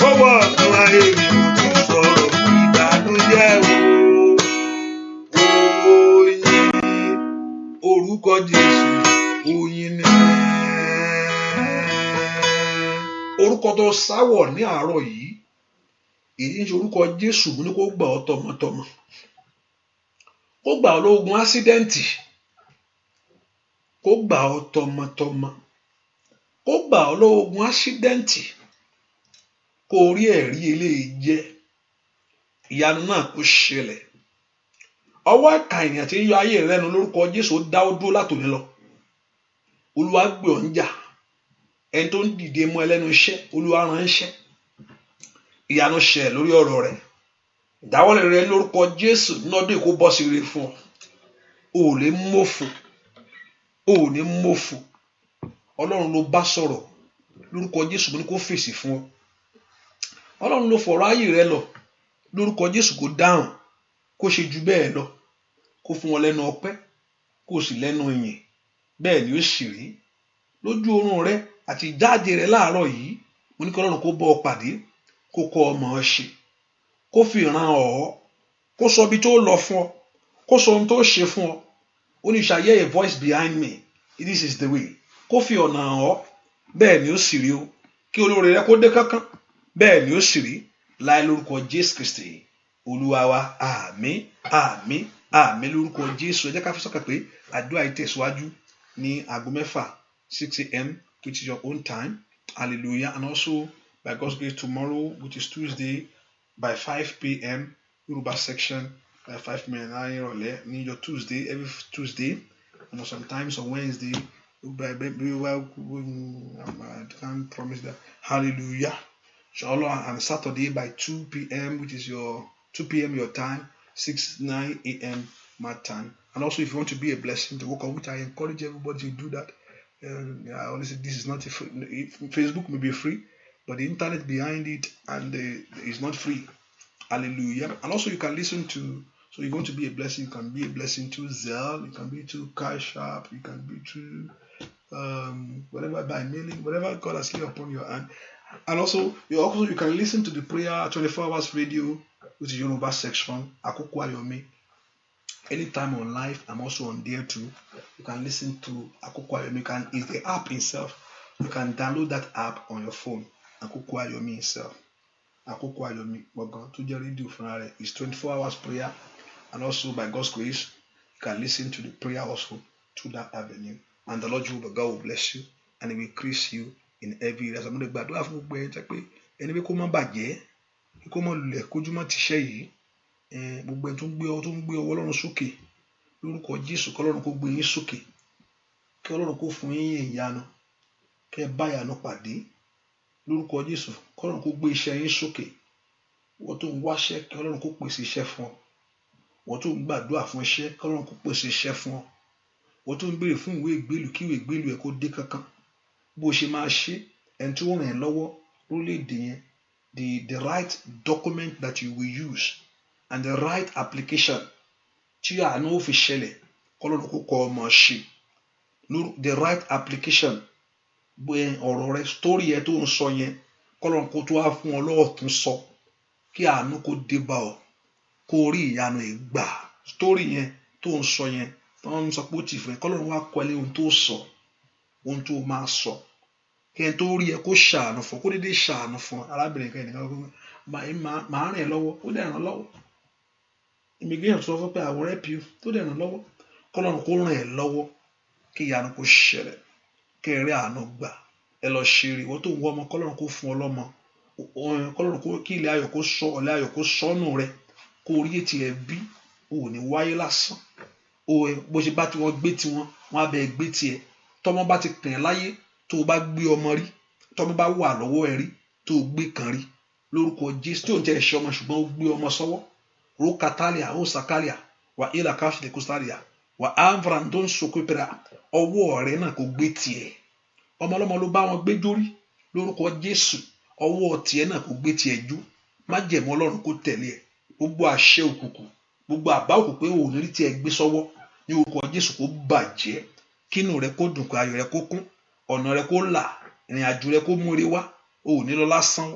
Ó wọnú ayé mi kò tún sọ̀rọ̀ ìbànújẹ́ o. Oyin orúkọ Jésù oyin ní. Orúkọ tó sáwọ̀ ní àárọ̀ yìí èyí ń ṣe orúkọ Jésù ní kó gbà ọ́ tọmọtọmọ kó gbà ọ́ lógun ásídẹ́ǹtì kó gbà ọ́ tọmọtọmọ kó gbà ọ́ lógun ásídẹ́ǹtì kó rí ẹ̀rí eléyìí jẹ́ ìyanu náà kó ṣẹlẹ̀ ọwọ́ ẹ̀ka ènìyàn tí ń yọ ayé rẹ lẹ́nu lórúkọ Jésù ó dáwọ́ dúró látòní lọ Olúwa gbé ọ̀ ń jà ẹni tó ń dìde mọ́ ẹ lẹ́nu iṣẹ́ Olúwa rán iṣẹ́ ìyanu ṣẹ lórí ọ̀rọ̀ rẹ ìdáwọ́lé rẹ lórúkọ Jésù nọ́dún kó bọ́ sí rere fún ọ ò lè mọ̀fò ò ní mọ̀fò Ọlọ́run ló bá sọ̀rọ̀ lórúkọ Jésù mo ní kó fèsì fún ọ Ọlọ́run ló fọ̀rọ̀ ayé rẹ lọ lórúkọ Jésù kó dáhùn kó ṣe ju bẹ́ẹ̀ lọ kó fún wọn lẹ́nu ọpẹ́ kó sì lẹ́nu ìyìn bẹ́ẹ̀ ni ó sì rí lójú oorun rẹ àti ìjáde rẹ láàárọ̀ yìí mo ní kí Ọlọ́run kó bọ́ ọ pàdé kó kọ́ ọmọ ọ ṣe kó fi ràn ọ́ kó sọ ibi tó lọ fún ọ kó sọ ohun tó ṣe fún ọ ó ní shall hear a voice behind me this is the way kó fi ọ̀nà ọ́ bẹ́ẹ̀ ni ó sì rí o kí olóore rẹ kó dé kánkán bẹ́ẹ̀ ni ó sì rí láì lórúkọ Jésù Kristi Olúwa wa. Àmín àmín àmín lórúkọ Jésù. Ẹ jẹ́ ká fi sọ́kàn pé àdúrà yìí tẹ̀síwájú ní aago 6 a.m. which is your own time. Hallelujah. And also by God's grace tomorrow, which is Tuesday, by 5 p.m. Yoruba section by 5 p.m. ní your Tuesday, every Tuesday, and sometimes on Wednesday. I can't promise that. Hallelujah. Inshallah, and Saturday by 2 p.m., which is your 2 p.m. your time, 9 a.m. my time. And also, if you want to be a blessing to work on, which I encourage everybody to do that. I always say this is not a free, Facebook may be free, but the internet behind it and is not free. Hallelujah. And also, you can listen to. So you're going to be a blessing. You can be a blessing to Zelle. You can be to Cash App. You can be to whatever, by mailing, whatever God has laid upon your hand. And also you can listen to the prayer 24 hours radio, which is Yoruba section, Akoko Ayomi. Anytime on live, I'm also on there too. You can listen to Akoko Ayomi. It's the app itself. You can download that app on your phone. Akoko Ayomi itself. Akoko Ayomi. To the radio from is 24 hours prayer. And also by God's grace, you can listen to the prayer also through that avenue. And the Lord Jehovah God will bless you and He will increase you in every area. I'm going to gbàdúrà fún gbogbo ẹ jẹ́ pé ẹni pé kó má bàjẹ́, kó má lulẹ̀, kójú má ti ṣẹ́ yìí. Gbogbo ẹni tó ń gbé ọwọ́ Ọlọ́run sókè lórúkọ Jésù, kí Ọlọ́run kó gbé yín sókè, kí Ọlọ́run kó fún yín ìyanu, kí ẹ bá ìyanu pàdé lórúkọ Jésù, kí Ọlọ́run kó gbé iṣẹ́ yín sókè. Wọ́n tó ń wáṣẹ́, kí Ọlọ́run kó pèsè iṣẹ́ fún ọ. Wọ́n tó ń gbàdúrà fún iṣẹ́, kí Ọlọ́run kó pèsè iṣẹ́ fún ọ. Wọ́n tó ń béèrè fún ìwé ìgbélú, kí ìwé ìgbélú ẹ kó dé kankan. Bó ṣe máa ṣe ẹni tí ó ràn ẹ́ lọ́wọ́ lórílẹ̀-èdè yẹn, the right document that you will use and the right application tí àánú ó fi ṣẹlẹ̀, k'Ọlọ́run kó kọ́ ọmọ ṣe. The right application, ọ̀rọ̀ rẹ, story ẹ tó ń sọ yẹn, k'Ọlọ́run kó tó wá fún ọ lọ́ọ̀tún sọ, kí àánú kó dé bá ọ, kó rí ìyanu ìgbà. Story yẹn tó ń sọ yẹn, tó ń sọ pé ó ti fẹ́, k'Ọlọ́run wá kọ́ ẹ ohun tó sọ, ohun tó máa sọ, kí ẹni tó rí ẹ kó ṣàánú fún, kó dédé ṣàánú fún arábìnrin kan ẹnìkan, máa ràn ẹ́ lọ́wọ́, ó dẹ̀ ràn lọ́wọ́. Immigration sọ fún pé I will help you, tó dẹ̀ ràn lọ́wọ́. K'Ọlọ́run kó ràn ẹ́ lọ́wọ́, kí ìyanu kó ṣẹlẹ̀, kí ẹ rí àánú gbà. Ẹ lọ ṣeré, wọ́n tó ń wọ́ ọmọ, k'Ọlọ́run kó fún ọ lọ́mọ. K'Ọlọ́run kó kí ilé ayọ̀ kó sọ, ọ̀lẹ́ ayọ̀ kó sọ́nù rẹ, kó rí ètì ẹ bí, ò ní wáyé lásán. Bó ṣe bá tí wọ́n gbé tiwọn, wọ́n á bẹ gbé tiẹ̀. Tọ́mọ bá ti pè é láyé, tó o bá gbé ọmọ rí, tọ́mọ bá wà lọ́wọ́ ẹ rí, tó o gbé kan rí, lórúkọ Jésù, tí ò ń jẹ́ ẹ̀ṣẹ̀ ọmọ ṣùgbọ́n ó gbé ọmọ sọ́wọ́. Rokatalia, Osakalia, wa ila kafle kustaria, wa amvrandon sokopera, ọwọ́ rẹ náà kò gbé tiẹ̀. Ọmọ ọlọ́mọ ló bá wọn gbé jórí, lórúkọ Jésù, ọwọ́ tiẹ̀ náà kò gbé tiẹ̀ jó. Májẹ̀mú Ọlọ́run kó tẹ̀lé ẹ. Gbogbo àṣẹ òkùnkùn, gbogbo àbá òkùnkùn pé ò ní rí tiẹ̀ gbé sọ́wọ́, ní orúkọ Jésù kó bàjẹ́. Kínú rẹ kó dùn, kó ayọ̀ rẹ kó kún, ọ̀nà rẹ kó là, ìrìn àjò rẹ kó múre wá, ò ní lọ lásán.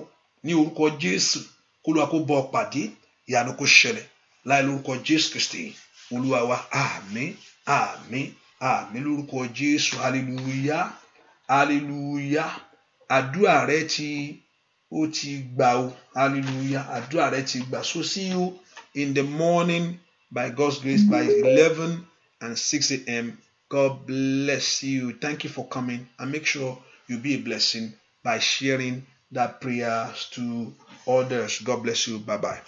Ní orúkọ Jésù, kó Olúwa kó bọ́ ọ pàdé, ìyanu kó ṣẹlẹ̀ láì lórúkọ Jésù Kristi Olúwa wa. Àmín àmín àmín lórúkọ Jésù. Hallelujah hallelujah. Àdúrà rẹ ó ti gbà o. Hallelujah. Àdúrà rẹ ti gbà. So see you in the morning by God's grace by 11 and 6 a.m. God bless you. Thank you for coming, and make sure you be a blessing by sharing that prayer to others. God bless you. Bye-bye.